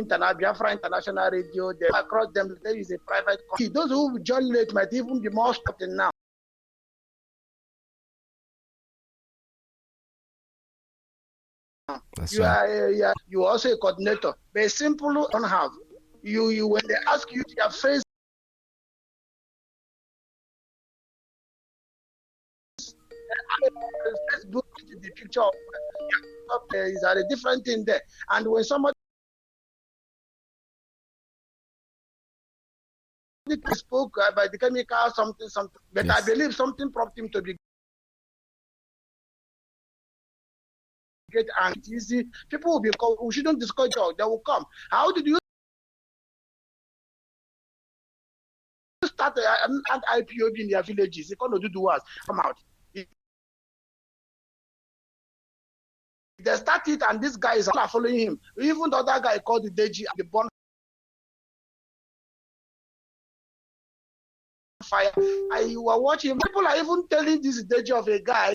Q: Biafra International Radio, they across them, there is a private company. Those who join late might even be more stopped now.
A: That's
Q: right. You are also a coordinator, but a simple don't have. You when they ask you to your face. Facebook the picture of there is a different thing there, and when somebody spoke about the chemical something, but yes. I believe something prompted him to be great and easy. People will be called. We shouldn't discourage you. They will come. How did you start an Ipob in their villages? They can't do what? Come out. They start it, and this guy is following him. Even the other guy called the Deji and the bonfire. You were watching. People are even telling this Deji of a guy.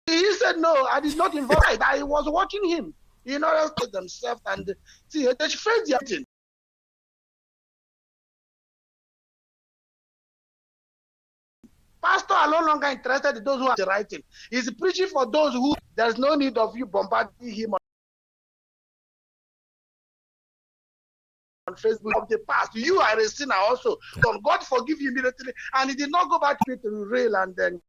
Q: He said no, I did not invite. I was watching him. You know, themselves and see they friends the Pastor are no longer interested in those who are writing. He's preaching for those who there's no need of you bombarding him on Facebook of the past. You are a sinner also. So God forgive you immediately. And he did not go back to the rail and then.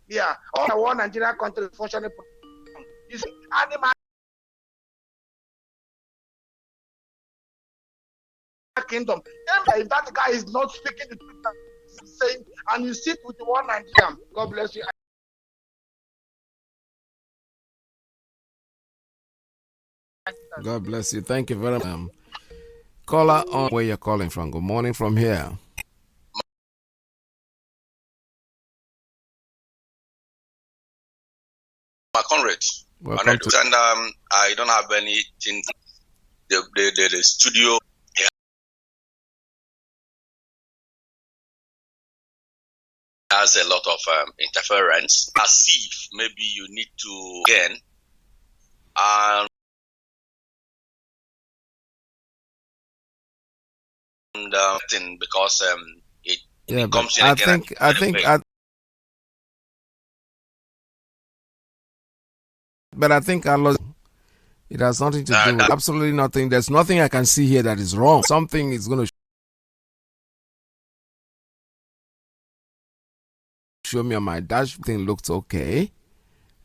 Q: Yeah, all one Nigerian country functioning. You see, animal kingdom. If that guy is not speaking the truth, saying, and you sit with one Nigerian, God bless you.
A: God bless you. Thank you very much. Caller on where you're calling from. Good morning from here.
O: My comrade.
A: Welcome to.
O: And I don't have anything. The studio has a lot of interference. As if maybe you need to again and because it comes in again.
A: I think but I think I lost. It has nothing to do with absolutely nothing. There's nothing I can see here that is wrong. Something is going to show me on my dash thing looks okay.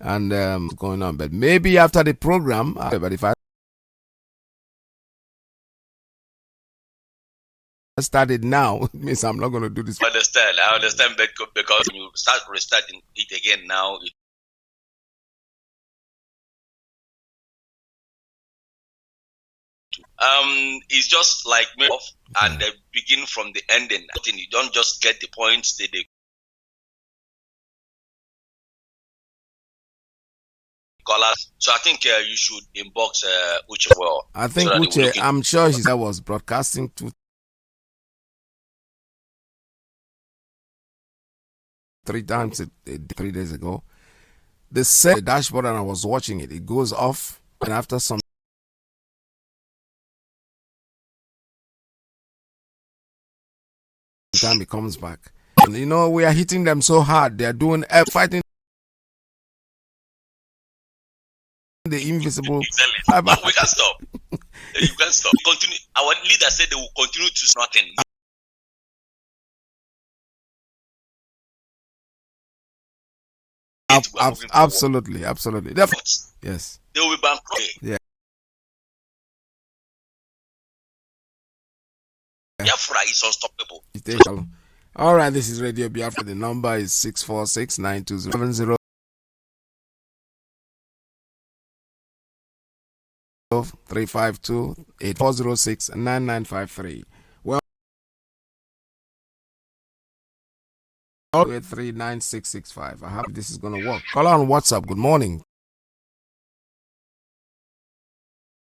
A: And going on. But maybe after the program, but if I started now, it means I'm not going to do this.
O: I understand because when you start restarting it again now, it's just like me off and begin from the ending. You don't just get the points that they call us. So I think you should inbox Uche well.
A: I think
O: so
A: Uche, I'm sure I was broadcasting 2-3 times 3 days ago. The same dashboard and I was watching it. It goes off and after some time it comes back. And you know, we are hitting them so hard. They are doing fighting the invisible.
O: Exactly. We can stop. You can stop. Continue. Our leader said they will continue to nothing.
A: Absolutely. Definitely. Yes.
O: They will be bankrupt.
A: Yeah.
O: Biafra is unstoppable.
A: All right, this is Radio Biafra. The number is 646-920-70. 352-8406-9953. Well, 839665. I hope this is going to work. Call on WhatsApp. Good morning.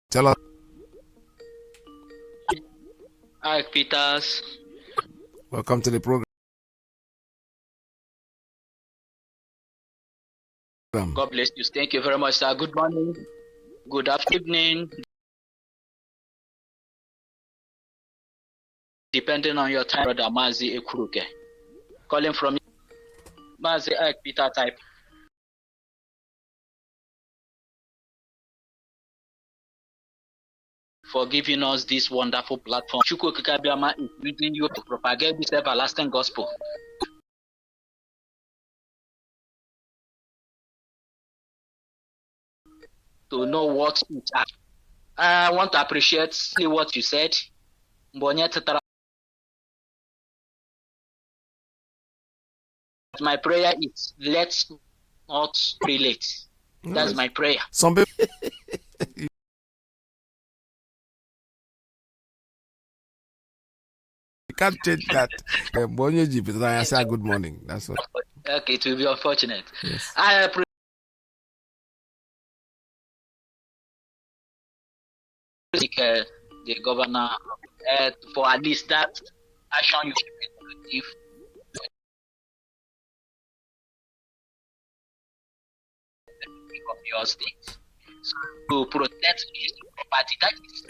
A: Tell us.
R: Hi, Peters.
A: Welcome to the program.
R: God bless you. Thank you very much, sir. Good morning. Good afternoon. Depending on your time, brother Mazi Ekuruke. Calling from Mazi Peter type. For giving us this wonderful platform. Chukwu Kikabiama is using you to propagate this everlasting gospel. To know what it is. I want to appreciate what you said. My prayer is let's not relate. That's my prayer.
A: Some people you can't change that. I say good morning. That's what.
R: Okay, it will be unfortunate.
A: Yes.
R: I appreciate the governor for at least that action you give of your state to protect his property. That is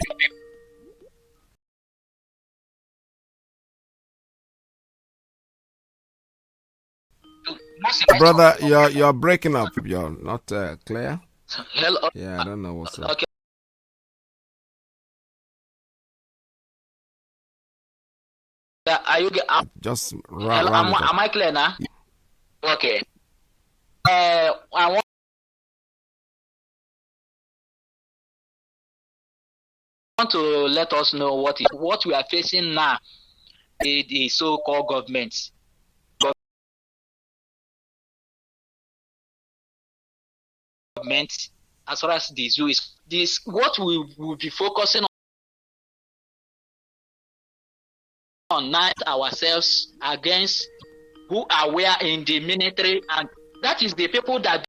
A: Brother, you're breaking up. You're not clear.
R: Hello.
A: Yeah, I don't know what's up.
R: Okay. Are you
A: just
R: hello, am I clear now? Okay. I want to let us know what we are facing now. The so-called government. As far as the zoo is this, what we will be focusing on now ourselves against who are where in the military, and that is the people that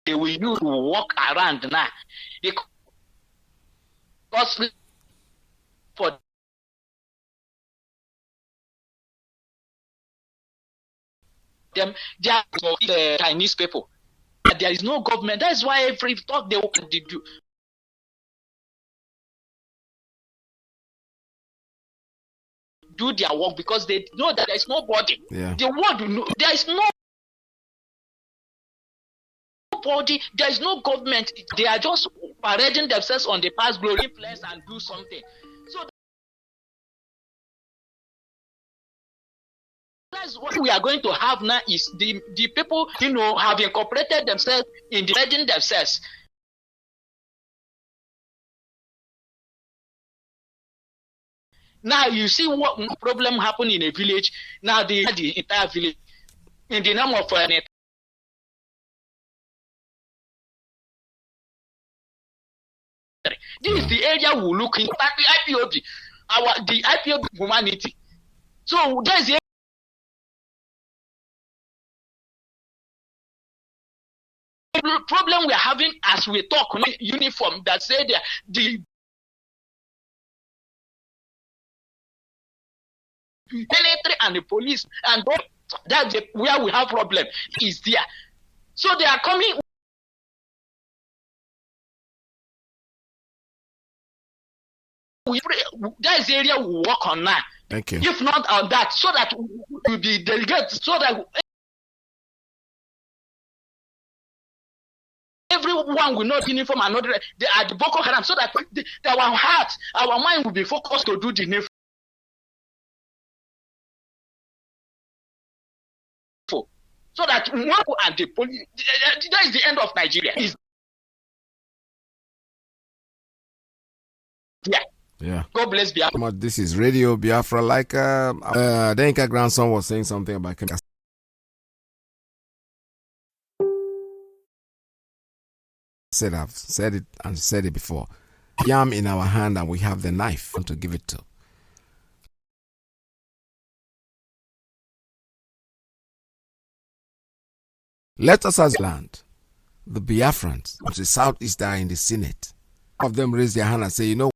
R: they will use to walk around now. Because for them, they are the Chinese people. There is no government. That's why every talk they will do their work, because they know that there is nobody.
A: Yeah.
R: The world will know there is nobody, there is no government. They are just parading themselves on the past glory, influence and do something. So That's what we are going to have now is the people, have incorporated themselves in defending themselves. Now you see what problem happened in a village. Now the entire village in the name of this is the area we look in. But the IPOB, the IPOB humanity. So there's the problem we are having as we talk. Uniform that say the military and the police and that's where we have problem is there. So they are coming. That is the area we work on now.
A: Thank you.
R: If not on that, so that we will be delegates, so that everyone will not uniform and not they are the Boko Haram, so that our heart, our mind will be focused to do the needful. So that Mwako and the police, that is the end of Nigeria.
A: Yeah.
R: God bless Biafra.
A: This is Radio Biafra. Like the Iyke grandson was saying something about I've said it and said it before. Yam in our hand and we have the knife to give it to. Let us as land, the Biafrans, which the Southeast are in the Senate, of them raise their hand and say, you know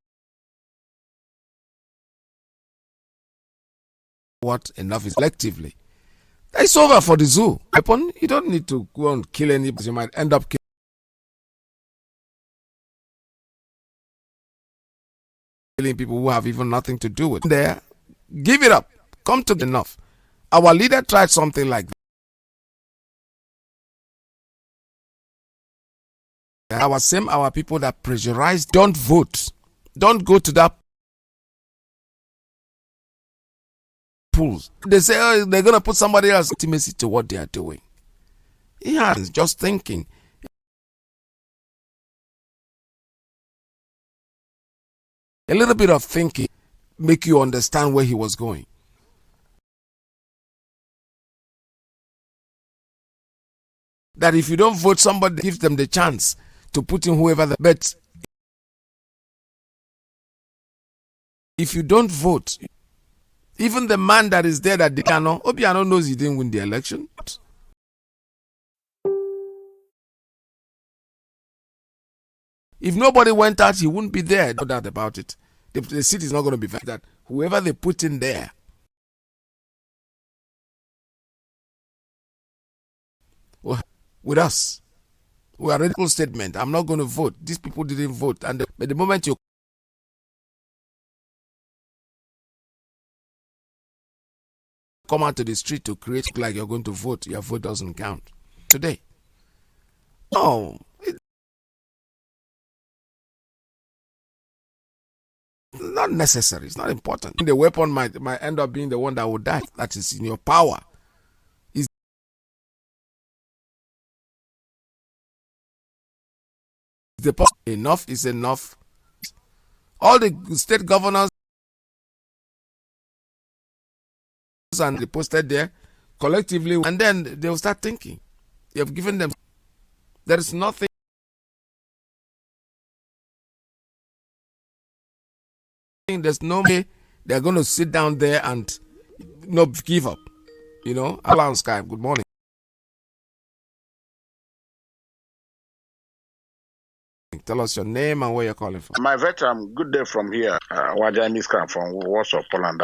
A: what, enough is collectively. It's over for the zoo. You don't need to go and kill anybody. You might end up killing people who have even nothing to do with it. There, give it up. Come to enough. Our leader tried something like that. Our people that pressurize, don't vote. Don't go to that pools. They say they're going to put somebody else intimacy to what they are doing. Yeah, just thinking. A little bit of thinking make you understand where he was going. That if you don't vote, somebody gives them the chance to put in whoever the bet. If you don't vote, even the man that is there that Obiano knows he didn't win the election. If nobody went out, he wouldn't be there. No doubt about it. The city is not going to be that. Whoever they put in there. With us, we are radical statement. I'm not going to vote. These people didn't vote. And but the moment you come out to the street to create like you're going to vote, your vote doesn't count. Today. No. It's not necessary. It's not important. The weapon might end up being the one that will die. That is in your power. Enough is enough. All the state governors and they posted there collectively, and then they will start thinking. You have given them. There is nothing. There's no way they're going to sit down there and not give up. Alan Sky, good morning. Tell us your name and where you're calling from.
S: My veteran, good day from here. Wajai Miska from Warsaw, Poland.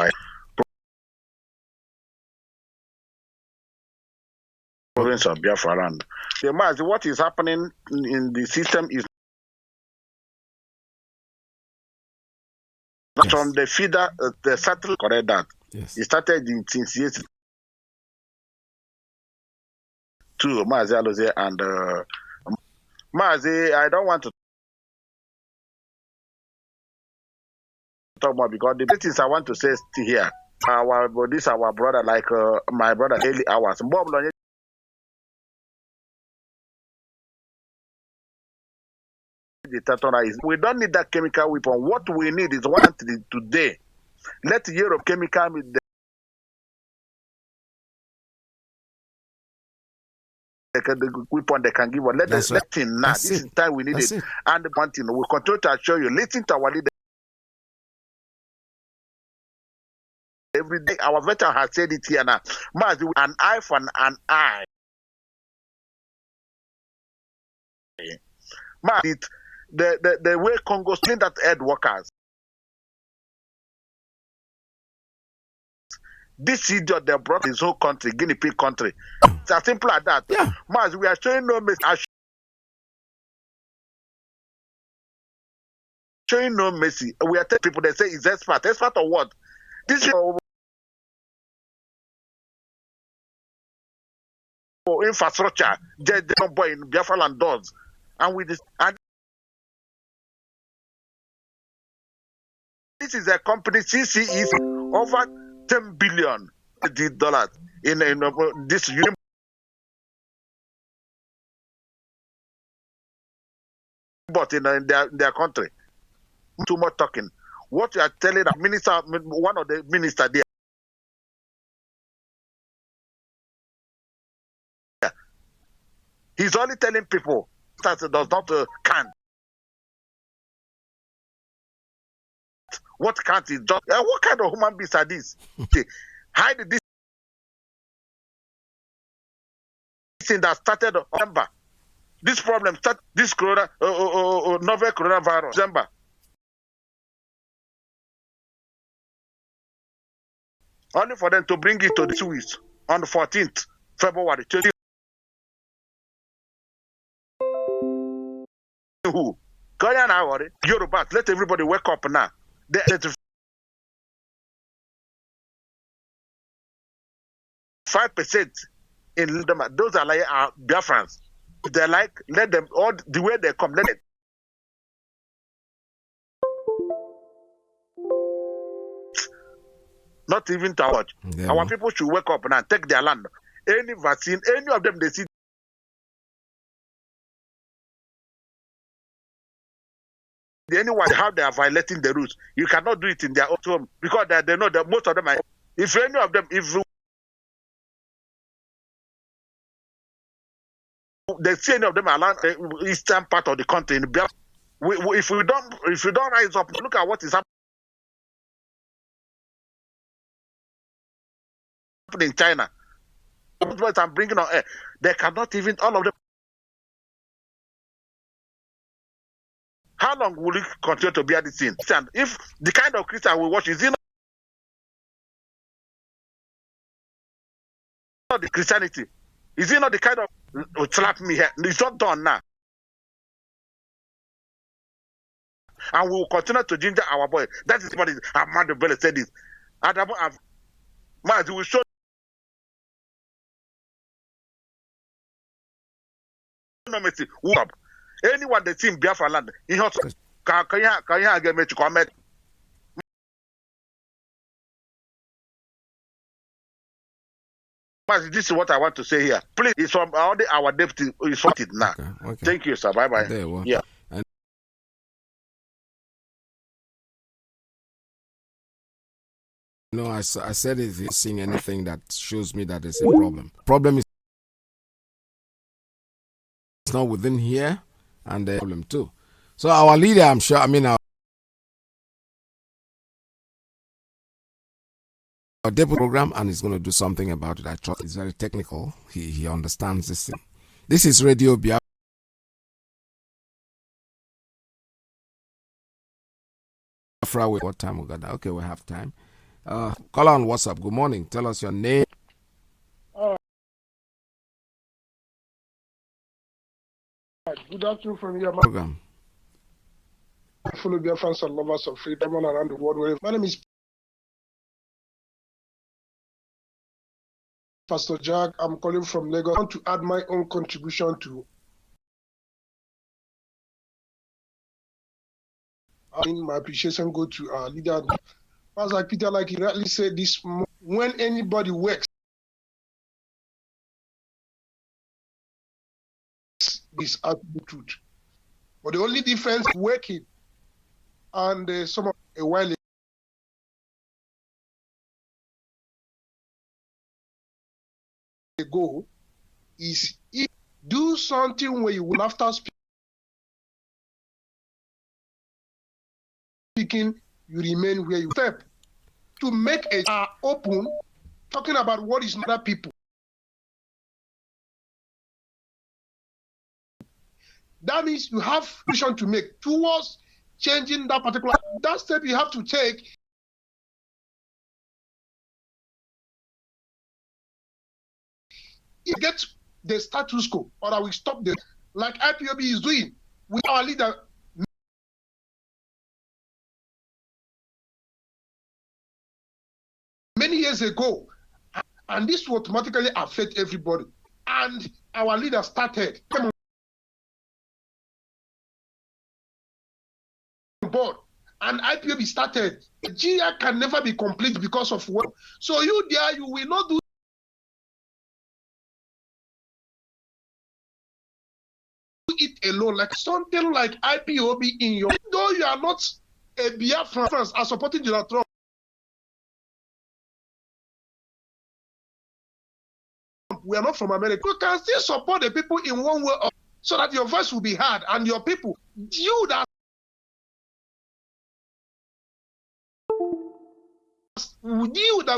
S: Province of Biafra land. The Mazi, what is happening in the system is from the feeder, the settle correct that.
A: Yes.
S: It started in since years to Mazi Aloze and Mazi, I don't want to talk more because the things I want to say here this our brother, like my brother Eli Hours. We don't need that chemical weapon. What we need is one today. Let Europe chemical the weapon they can give us. Let him now. This is the time we need it. And the one thing we continue to assure you, listen to our leader. Every day, our veteran has said it here now. Mazi, an eye for an eye. Mazi, the way Congo still that head workers. This idiot they brought his whole country, guinea pig country. It's as simple as that.
A: Yeah.
S: Mazi, we are showing no mercy. Showing no mercy. We are telling people, they say it's expert. Expert or what? This infrastructure, they don't boy in Biafra land does. And with this, and this is a company, CC is over $10 billion in this union. But in their country, too much talking. What you are telling the minister, one of the minister there, he's only telling people that does not count. What can't is just what kind of human beings are these? Hide this thing that started November. This problem started this novel coronavirus December. Only for them to bring it to the Swiss on the 14th February. Who? Yoruba, let everybody wake up now. 5% in them, those are like Biafrans. They like, let them, all the way they come, let it. Not even to watch.
A: Yeah.
S: Our people should wake up now and take their land. Any vaccine, any of them, they see. Anyone, how they are violating the rules. You cannot do it in their own home because they know that most of them are. If any of them, if they see any of them around the eastern part of the country in Biafra, if we don't rise up, look at what is happening in China. What I'm bringing on air, they cannot even all of them. How long will it continue to be at the scene? And if the kind of Christian we watch is not the Christianity, is it not the kind of slap me here? It's not done now. And we will continue to ginger our boy. That is what Amanda Bello said this. Mazi will show no mercy. Anyone that in Biafra land, he has can you get me to comment? This is what I want to say here. Please, it's from our deputy is sorted now.
A: Okay.
S: Thank you, sir. Bye bye. Yeah.
A: No, I said if you're seeing anything that shows me that there's a problem. Problem is it's not within here, and the problem too. So our leader, I'm sure, our deputy program, and he's going to do something about it. I trust it's very technical. He understands this thing. This is Radio Biafra. What time we got? Okay, we have time. Call on WhatsApp. Good morning. Tell us your name.
T: Good afternoon from your
A: program.
T: Fellow Biafrans and lovers of freedom around the world. My name is Pastor Jack. I'm calling from Lagos. I want to add my own contribution to my appreciation go to our leader. as like Peter, like he rightly said, this when anybody works, this absolute truth. But the only difference working and some of a while ago is if do something where you will after speaking, you remain where you step. To make a open, talking about what is other people. That means you have vision to make towards changing that particular step you have to take. You get the status quo, or I will stop this, like IPOB is doing with our leader. Many years ago, and this will automatically affect everybody. And our leader started on board, and IPOB started. Nigeria can never be complete because of what. So you there, you will not do it alone, like something like IPOB in your. Though you are not a Biafra are supporting Donald Trump. We are not from America. You can still support the people in one way or so that your voice will be heard and your people. You that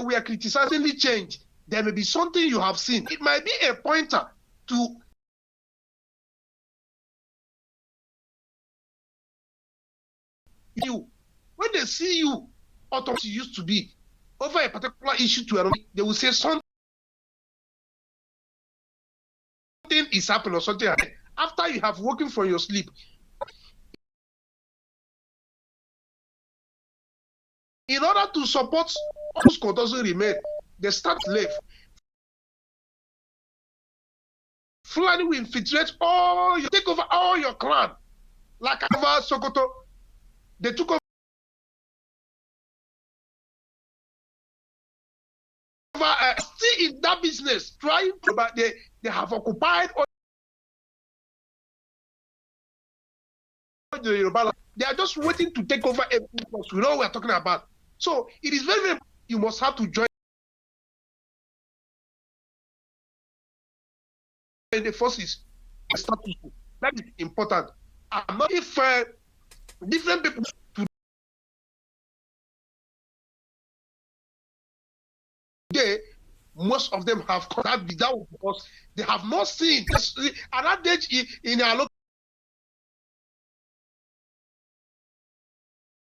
T: we are criticizing the change, there may be something you have seen. It might be a pointer to you. When they see you, automatically used to be over a particular issue to another, they will say something is happening or something. After you have woken from your sleep, in order to support whose doesn't remain, they start left. Fulani will infiltrate take over all your clan. Like over Sokoto, they took over still in that business, trying to, but they have occupied all the Yoruba. They are just waiting to take over everything because we know what we are talking about. So it is very, very, you must have to join the forces. That is important. I'm not if different people today, most of them have contact without because they have not seen an adage in our local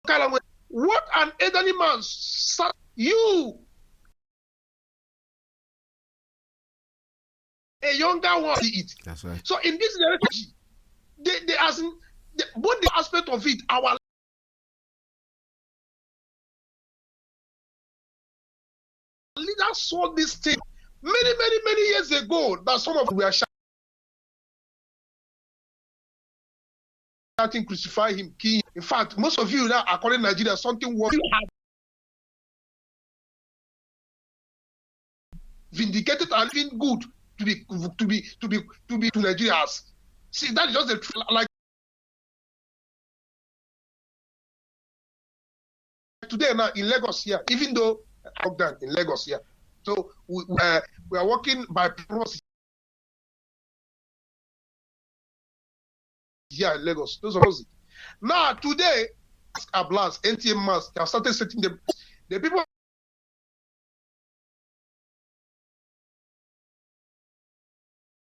T: language. What an elderly man, you, a younger one, see it.
A: That's right.
T: So in this direction, both the aspect of it, our leaders saw this thing many years ago that some of them were shouting, crucify him, kill him. In fact, most of you now, according to Nigeria, something was vindicated and been good to be to Nigerians. See, that is just the like today now in Lagos here, even though lockdown in Lagos here. So we are working by process here in Lagos. Those are it. Now today, at last, NTM mass, they have started setting the people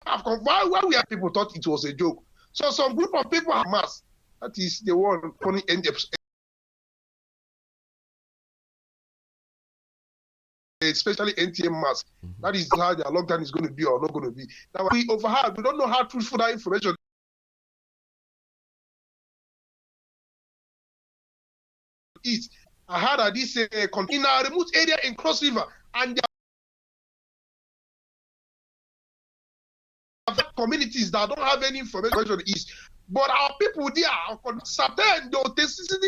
T: have come why we have people thought it was a joke. So some group of people have mass. That is the one funny end especially NTM mass. That is how their lockdown is going to be or not going to be. Now we overheard, we don't know how truthful that information is. I heard that this in a remote area in Cross River, and there are communities that don't have any information is. But our people there are certain the authenticity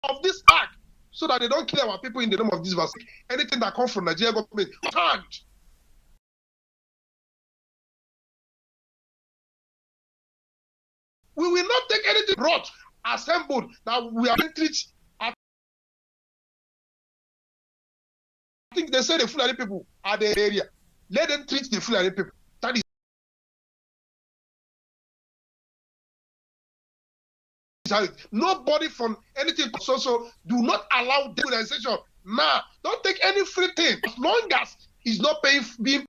T: of this act so that they don't kill our people in the name of this vaccine. Anything that comes from Nigeria government, turned. We will not take anything brought, assembled, that we are going to treat. I think they say the Fulani people are the area. Let them treat the Fulani people. That is how nobody from anything so do not allow the organization. Nah, don't take any free thing as long as it's not being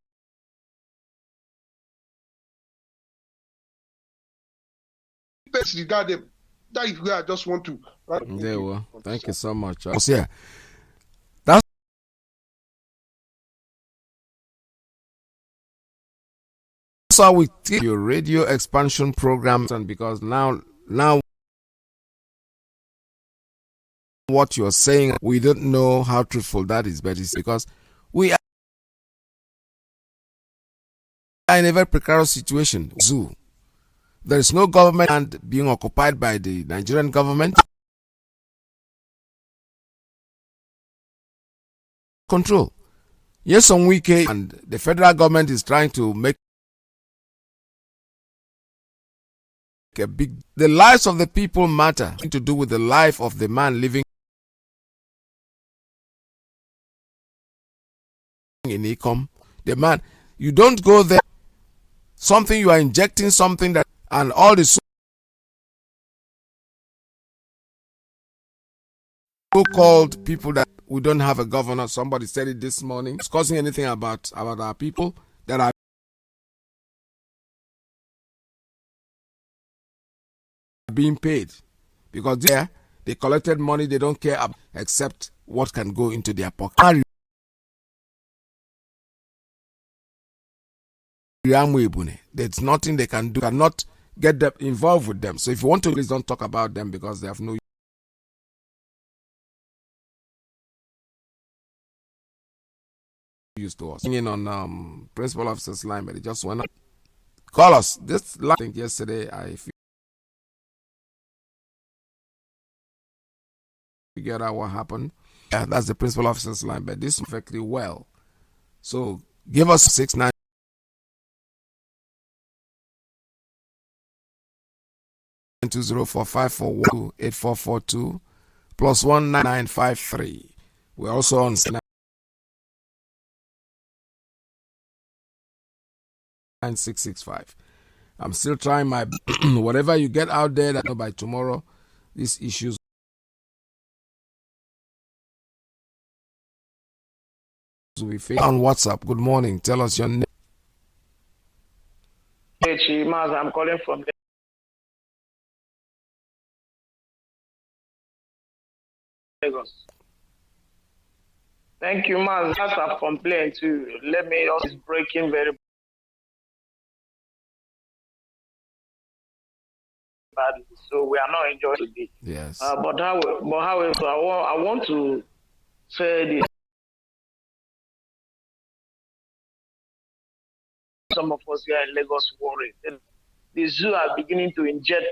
T: regard them. That is where I just want to.
A: There we go. Thank you so much. Yeah, that's how we take your radio expansion program, and because now what you're saying, we don't know how truthful that is, but it's because we are in a very precarious situation. Zoo. There is no government and being occupied by the Nigerian government. Control. Yes, on Iyke and the federal government is trying to make a big. The lives of the people matter. To do with the life of the man living in Ipob. The man, you don't go there. Something you are injecting something that. And all the so-called people that we don't have a governor, somebody said it this morning, discussing anything about our people that are being paid. Because they collected money, they don't care about, except what can go into their pocket. There's nothing they can do, cannot get them involved with them. So if you want to, please don't talk about them because they have no use to us. On principal officer's line, but it just went up. Call us. This last thing yesterday, I figured out what happened. Yeah, that's the principal officer's line, but this perfectly well. So give us 69. +19953. We're also on 9665. I'm still trying my whatever you get out there that by tomorrow these issues will be faced. On WhatsApp. Good morning. Tell us your name.
U: Hey, Mazi, I'm calling from Lagos. Thank you, Mazi. That's a complaint too. Let me also breaking very badly, so we are not enjoying today.
A: Yes.
U: But however, I want to say this. Some of us here in Lagos worry. The zoo are beginning to inject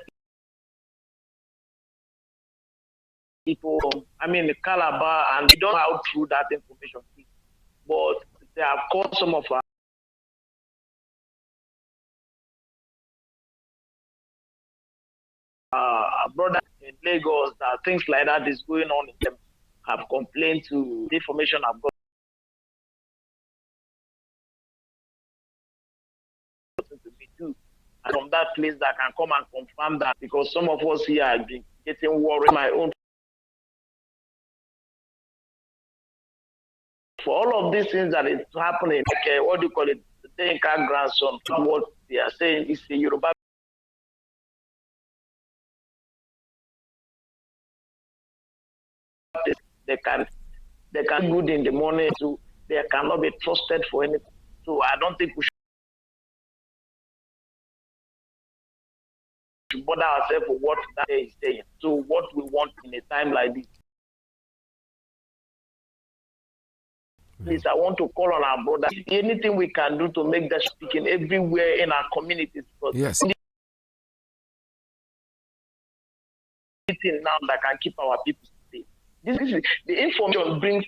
U: people, the Calabar, and we don't know how true that information is. But they have called some of our brothers in Lagos that things like that is going on in them, have complained to the information I've got to me too. And from that place that can come and confirm that, because some of us here have been getting worried. My own for all of these things that is happening, like what do you call it, the Denka grandson, what they are saying is the Yoruba. They can good in the morning, so they cannot be trusted for anything. So I don't think we should bother ourselves for what that is saying. So what we want in a time like this. Please, I want to call on our brothers. Anything we can do to make that speaking everywhere in our communities.
A: Yes.
U: Anything now that can keep our people safe. This is the information brings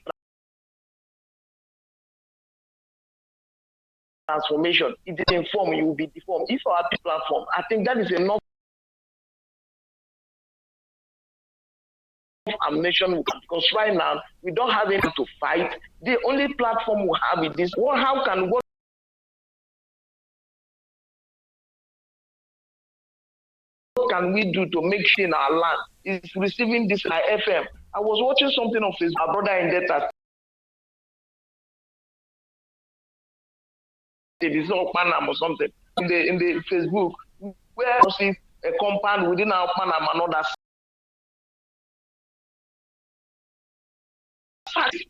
U: transformation. It is informed, you will be deformed. If our platform, I think that is enough ammunition, because right now we don't have anything to fight. The only platform we have is this. Well, what can we do to make sure in our land is receiving this FM? I was watching something of his brother in data. It is not Panama or something in the Facebook where you see a compound within our Panama and others.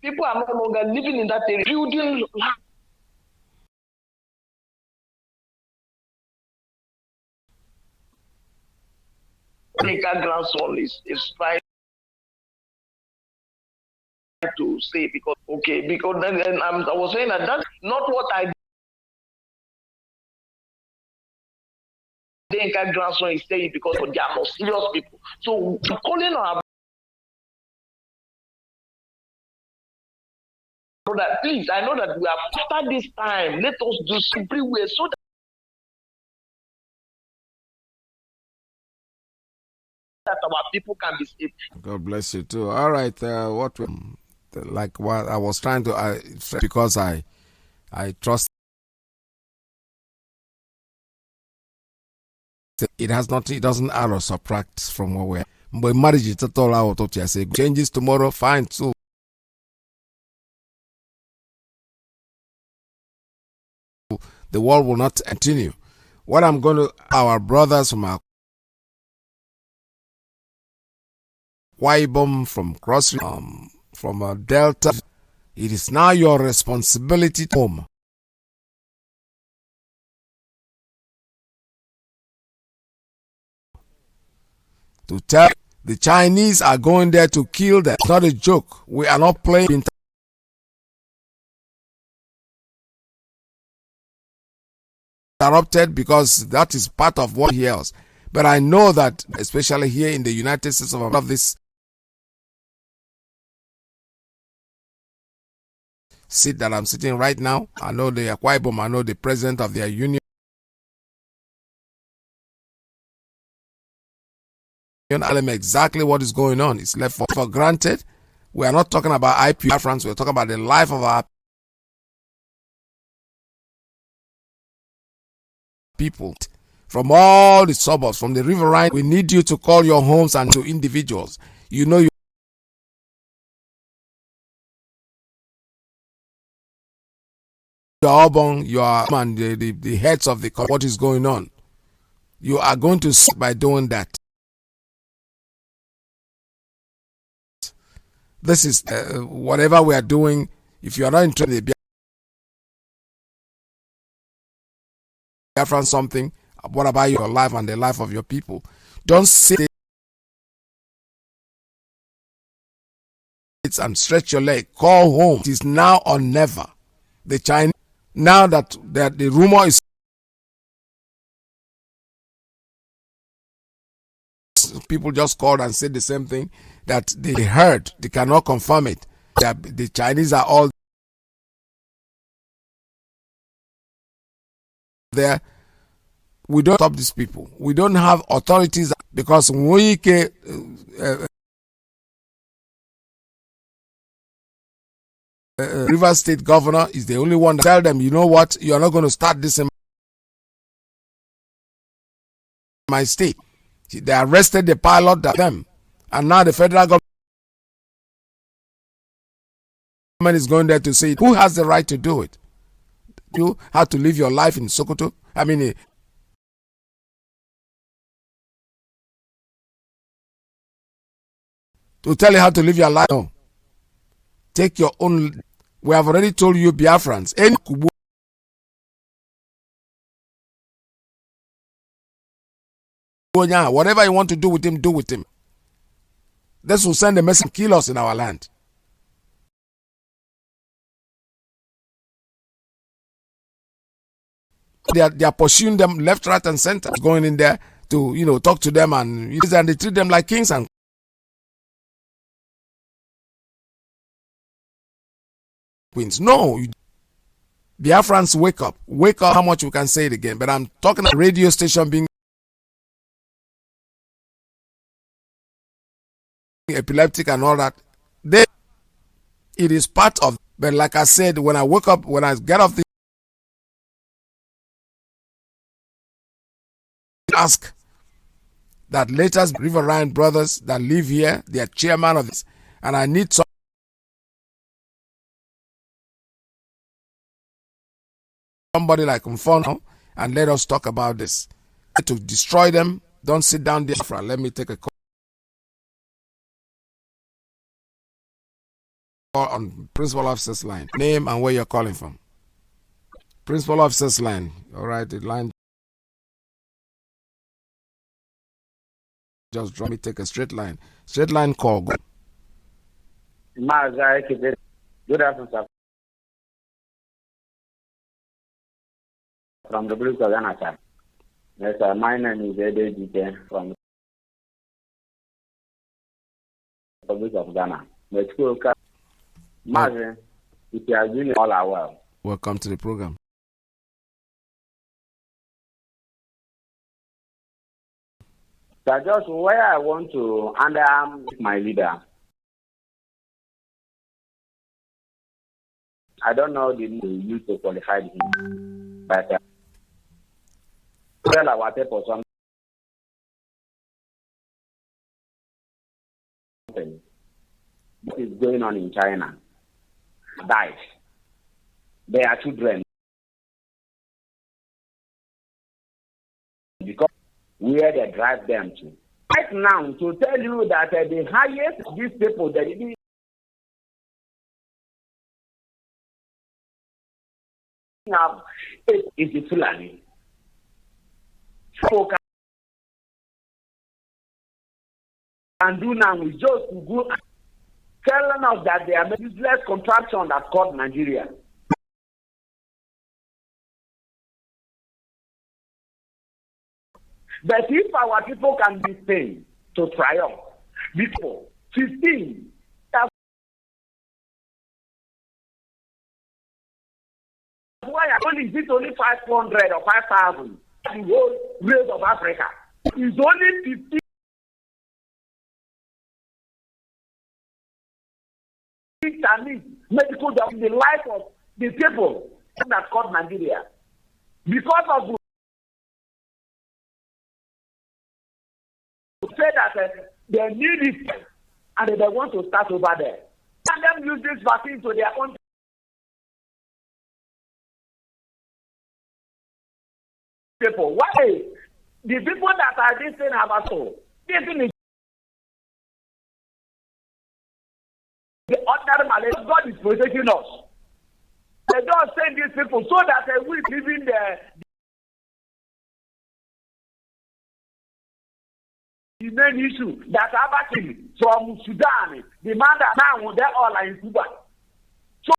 U: People are no longer living in that area, building land. Iyke grandson is trying to say because then I was saying that that's not what I think Iyke grandson is saying because they are not serious people. So calling our brother, please, I know that we have after this time, let us do everywhere so that our people can be saved.
A: God bless you too. All right, what I was trying to because I trust it has not. It doesn't add or subtract from what we're. But marriage is all out of you. Say changes tomorrow, fine. So the world will not continue. What I'm going to our brothers from our Ipob, from Cross, from Delta, it is now your responsibility to home. To tell the Chinese are going there to kill them. It's not a joke. We are not playing. Interrupted because that is part of what he else. But I know that, especially here in the United States of this seat that I'm sitting right now, I know the Ipob, I know the president of their union. Tell them exactly what is going on. It's left for granted. We are not talking about Biafrans. We're talking about the life of our people from all the suburbs, from the riverine. We need you to call your homes and to individuals. You know, you're urban, you are and the heads of the what is going on. You are going to see by doing that. This is whatever we are doing. If you are not interested in Biafran something, what about your life and the life of your people? Don't sit and stretch your leg. Call home. It is now or never. The Chinese, now that the rumor is, people just called and said the same thing that they heard. They cannot confirm it. The Chinese are all there. We don't stop these people. We don't have authorities because Iyke River State governor is the only one that tell them, you know what, you are not going to start this in my state. They arrested the pilot, them, and now the federal government is going there to say, who has the right to do it? You have to live your life in Sokoto. I mean, to tell you how to live your life. No. Take your own. We have already told you, Biafrans, any Kubu, whatever you want to do with him, do with him. This will send a message, kill us in our land. They are pursuing them left, right, and center, going in there to talk to them and they treat them like kings and Queens. No, Biafrans, wake up. Wake up. How much we can say it again? But I'm talking about radio station being epileptic and all that. It is part of. But like I said, when I wake up, when I get off the ask that latest Riverine brothers that live here, they are chairman of this, and I need somebody like Mfono, and let us talk about this. To destroy them, don't sit down there. Let me take a call on principal officer's line. Name and where you're calling from. Principal officer's line. All right, the line. Just drop me, take a straight line. Straight line call. Go.
U: Mazi, good afternoon, sir. From the Blue Ghana, sir. Yes, sir. My name is Iyke from the Republic of Ghana. Mazi, if you are doing all our well.
A: Welcome to the program.
U: So just where I want to underarm my leader. I don't know the use to qualify him, but tell our people something. What is going on in China? Died. They are children. Because where they drive them to. Right now, to tell you that the highest these people that have is the Fulani. So can do now is just to go telling us that they are a useless contraction that's called Nigeria. But if our people can be paid to triumph, before 15, why only is it only 500 or 5,000? The whole race of Africa is only 15. Medical job in the life of the people that's called Nigeria. Because of the say that they need it and they want to start over there. Let them use this vaccine to their own people. Why? The people that are this thing have a soul. This thing is the ordinary Malaysia. God is protecting us. They don't send these people so that they will live in the main issue that happened from Sudan, the man that now they all are in Cuba. So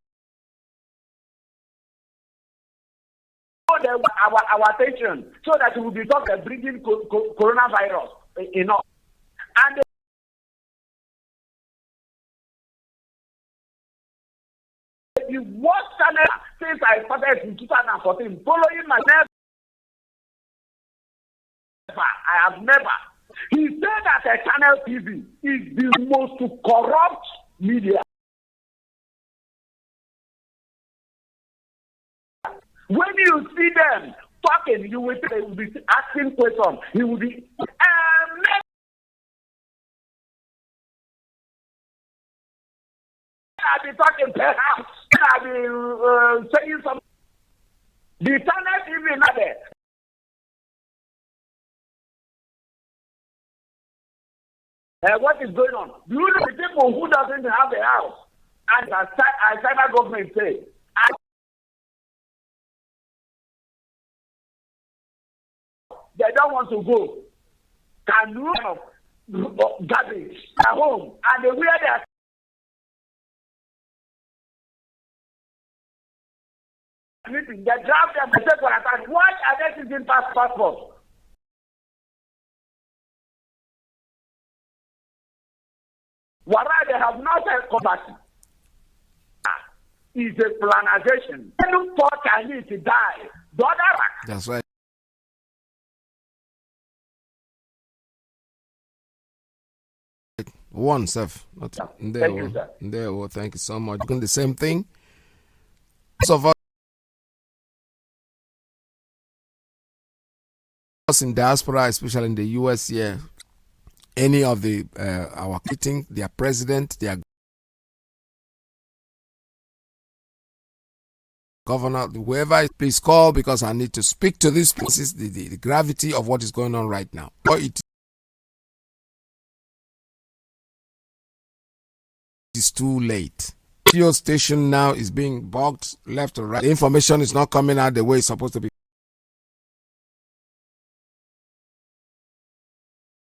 U: our attention, so that we will be talking bringing coronavirus in us. And the worst channel since I started in 2014, following my never, I have never. He said that a channel TV is the most corrupt media. When you see them talking, you will be asking questions. You will be I'll be talking perhaps. I'll be saying something. The channel TV not there. What is going on? Do you know the people who doesn't have a house? And as China government say, they don't want to go. Can you have garbage at home and they wear their meeting? They drive them to take quarantine. Why are they using passport? Why they have not come back?
B: is a colonization. When poor Chinese die, the other one.
A: That's right. One, Seth. Thank you, sir. Thank you so much. Doing the same thing. Most of us in diaspora, especially in the US here, any of the our meeting, their president, their governor, whoever, please call, because I need to speak to this. This is the gravity of what is going on right now. It is too late. Radio station now is being bugged left or right. The information is not coming out the way it's supposed to be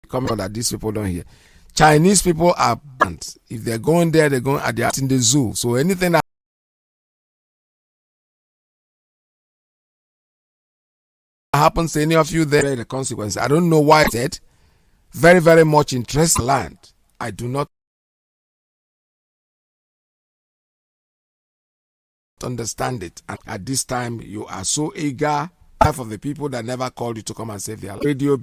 A: coming out that these people don't hear. Chinese people are banned. If they're going there, they're going at in the zoo. So anything that happens to any of you, there the consequence. I don't know why it's said. Very, very much interest land. I do not understand it. And at this time, you are so eager. Half of the people that never called you to come and save their life. Radio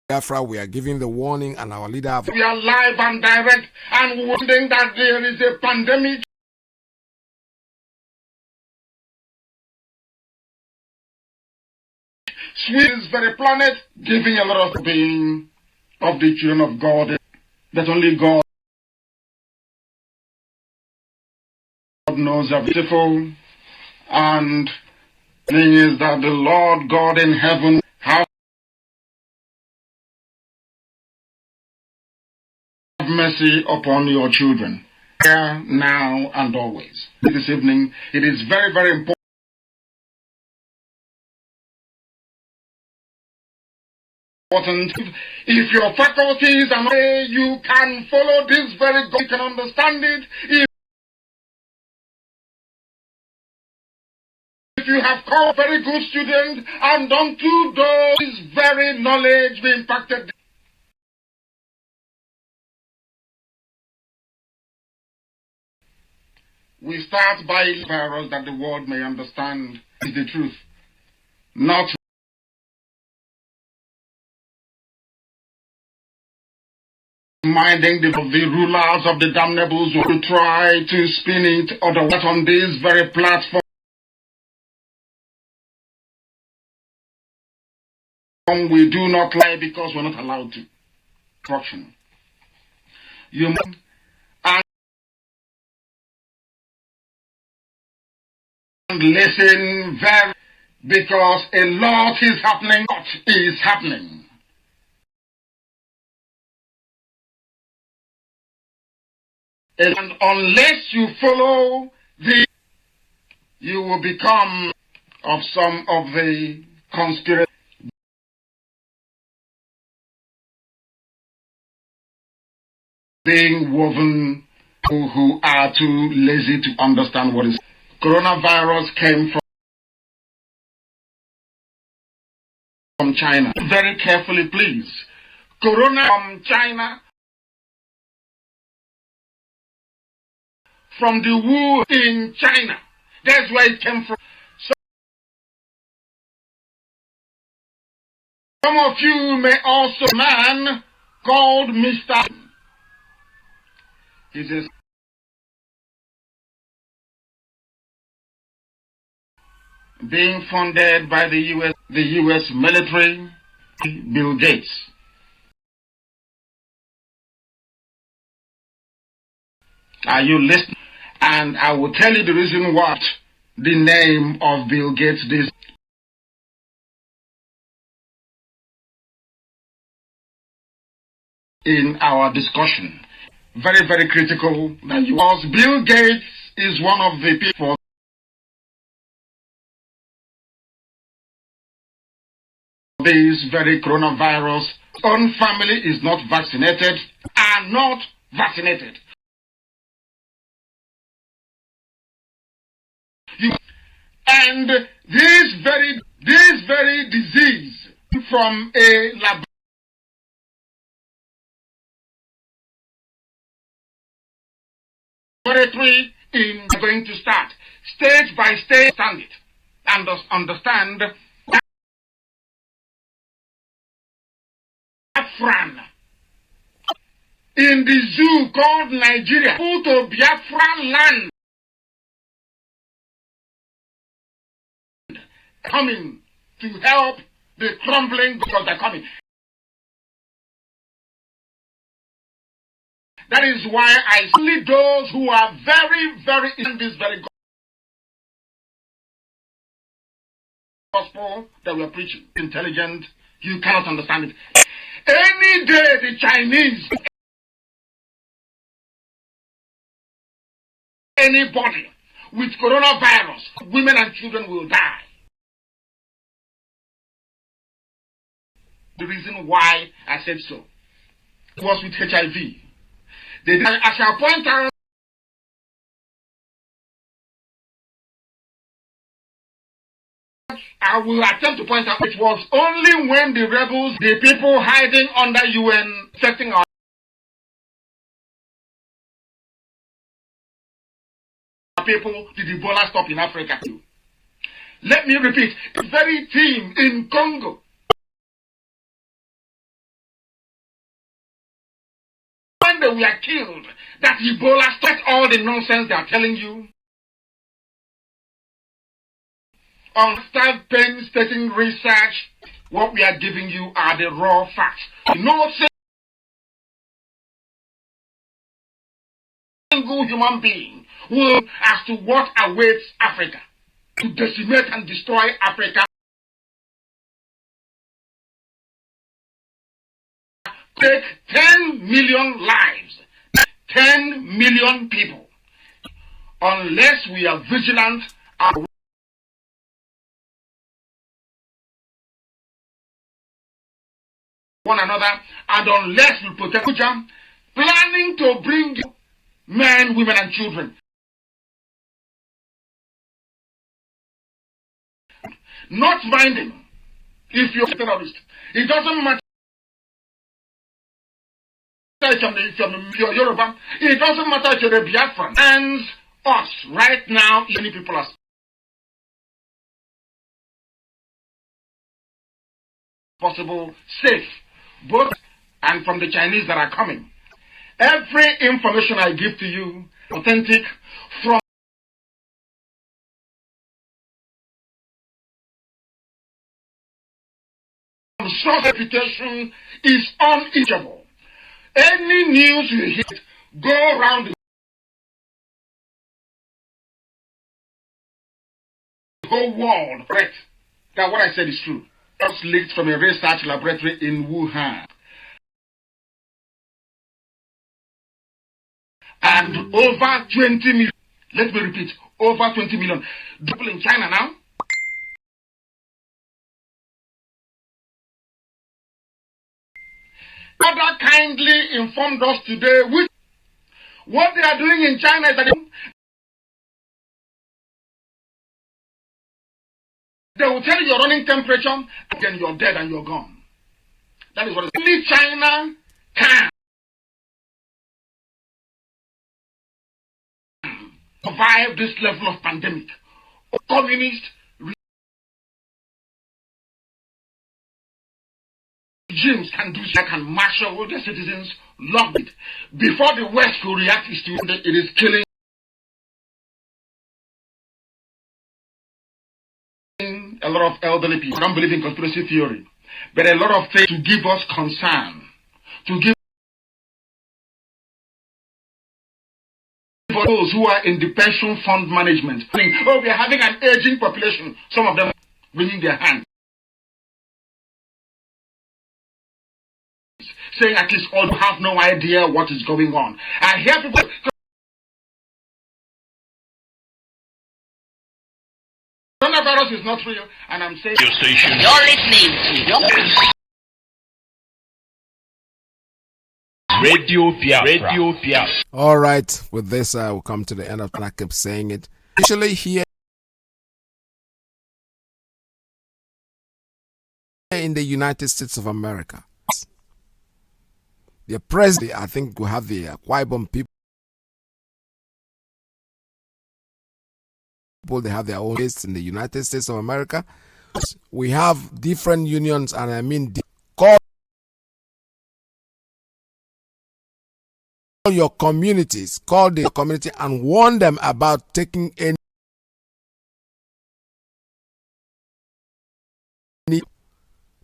A: Biafra, we are giving the warning, and our leader.
V: We are live and direct, and warning that there is a pandemic. Sweet is very planet, giving a lot of being of the children of God, that only God knows are beautiful, and the thing is that the Lord God in heaven have mercy upon your children, here, now, and always. This evening, it is very, very important. If your faculties and you can follow this very good, you can understand it. If you have called very good students and done to those very knowledge be impacted. We start by virus that the world may understand is the truth, not minding the rulers of the damnables who try to spin it otherwise on this very platform. We do not lie because we're not allowed to. Instruction. You must and listen very, because a lot is happening. What is happening? And unless you follow you will become of some of the conspiracy being woven who are too lazy to understand what is. Coronavirus came from China. Very carefully, please. Corona from China. From the Wu in China. That's where it came from. Some of you may also man called Mr. He says, being funded by the US military, Bill Gates. Are you listening? And I will tell you the reason what the name of Bill Gates is. In our discussion. Very, very critical. Because Bill Gates is one of the people this very coronavirus. Own family is not vaccinated, are not vaccinated. And this very disease from a laboratory in going to start. Stage by stage, stand it. And understand Biafran in the zoo called Nigeria, go to Biafra land, coming to help the crumbling because they're coming. That is why I only those who are very, very in this very gospel that we are preaching, intelligent, you cannot understand it. Any day the Chinese, anybody with coronavirus, women and children will die. The reason why I said so was with HIV. I shall point out I will attempt to point out it was only when the rebels, the people hiding under UN, setting our people, did Ebola stop in Africa too. Let me repeat, the very team in Congo when they were killed, that Ebola stopped all the nonsense they are telling you. After painstaking research, what we are giving you are the raw facts. No single human being will as to what awaits Africa to decimate and destroy Africa. Take 10 million lives, 10 million people, unless we are vigilant and one another, and unless we protect Abuja, planning to bring men, women, and children. Not minding if you're a terrorist. It doesn't matter if you're Yoruba. It doesn't matter if you're a Biafran. And us, right now, many people are possible, safe. Both and from the Chinese that are coming. Every information I give to you, authentic, from source reputation is unequal. Any news you hear, go around the whole world, right? That what I said is true. Just leaked from a research laboratory in Wuhan. And over 20 million, let me repeat, over 20 million. Double in China now. Other kindly informed us today which what they are doing in China is that they will tell you your running temperature, and then you're dead and you're gone. That is what only China can survive this level of pandemic. Communist regimes can do so, can marshal their citizens, love it. Before the West will react, it is killing a lot of elderly people. I don't believe in conspiracy theory, but a lot of things to give us concern, to give those who are in the pension fund management. Oh, we are having an aging population. Some of them wringing their hands, saying at least all have no idea what is going on. I hear people. Coronavirus is not real, and I'm saying
N: your station. You're listening to Radio Biafra. Radio Biafra.
A: All right, with this, we'll come to the end of it. I kept saying it. Usually here in the United States of America, the president, I think we have the Ipob people They have their own states in the United States of America. We have different unions, and I mean, call your communities, call the community and warn them about taking any.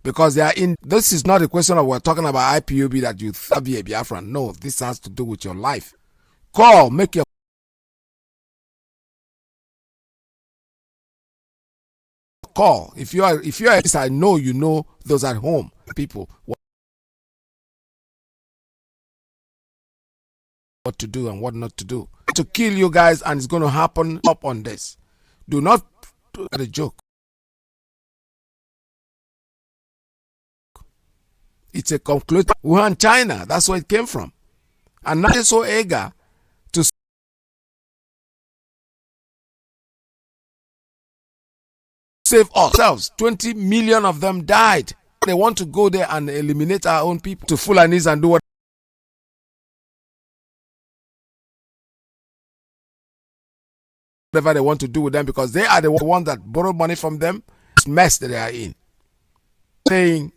A: Because they are in. This is not a question of we're talking about IPOB that you be a Biafran. No, this has to do with your life. Call, make your call. If you are, I know you know those at home people what to do and what not to do. To kill you guys, and it's going to happen up on this. Do not do a joke. It's a conclusion. Wuhan, China, that's where it came from. And now they're so eager to save ourselves. 20 million of them died. They want to go there and eliminate our own people to Fulanis and do whatever they want to do with them, because they are the ones that borrow money from them. It's mess that they are in. Saying,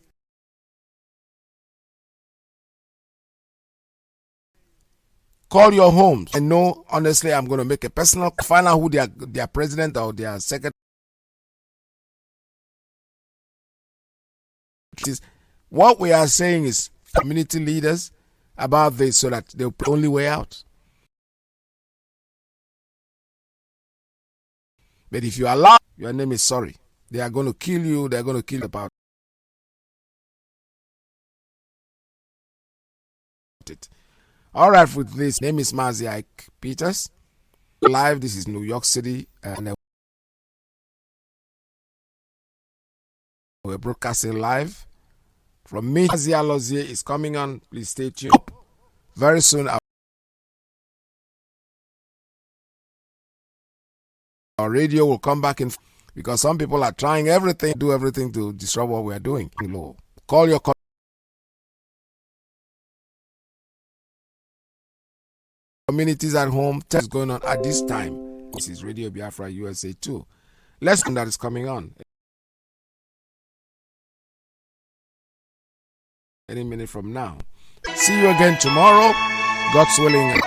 A: call your homes. I know, honestly, I'm going to make a personal, find out who their president or their secretary is. What we are saying is community leaders about this so that they'll put the only way out. But if you allow, your name is sorry. They are going to kill you. They're going to kill about it. All right, with this, name is Mazi Iyke Peters. Live, this is New York City, and we're broadcasting live from me. Mazi Alozie is coming on. Please stay tuned. Very soon, our radio will come back in, because some people are trying everything, do everything to disrupt what we are doing. Call your communities at home. Tell what's going on at this time. This is Radio Biafra USA 2. Lesson that is coming on any minute from now. See you again tomorrow, God's willing.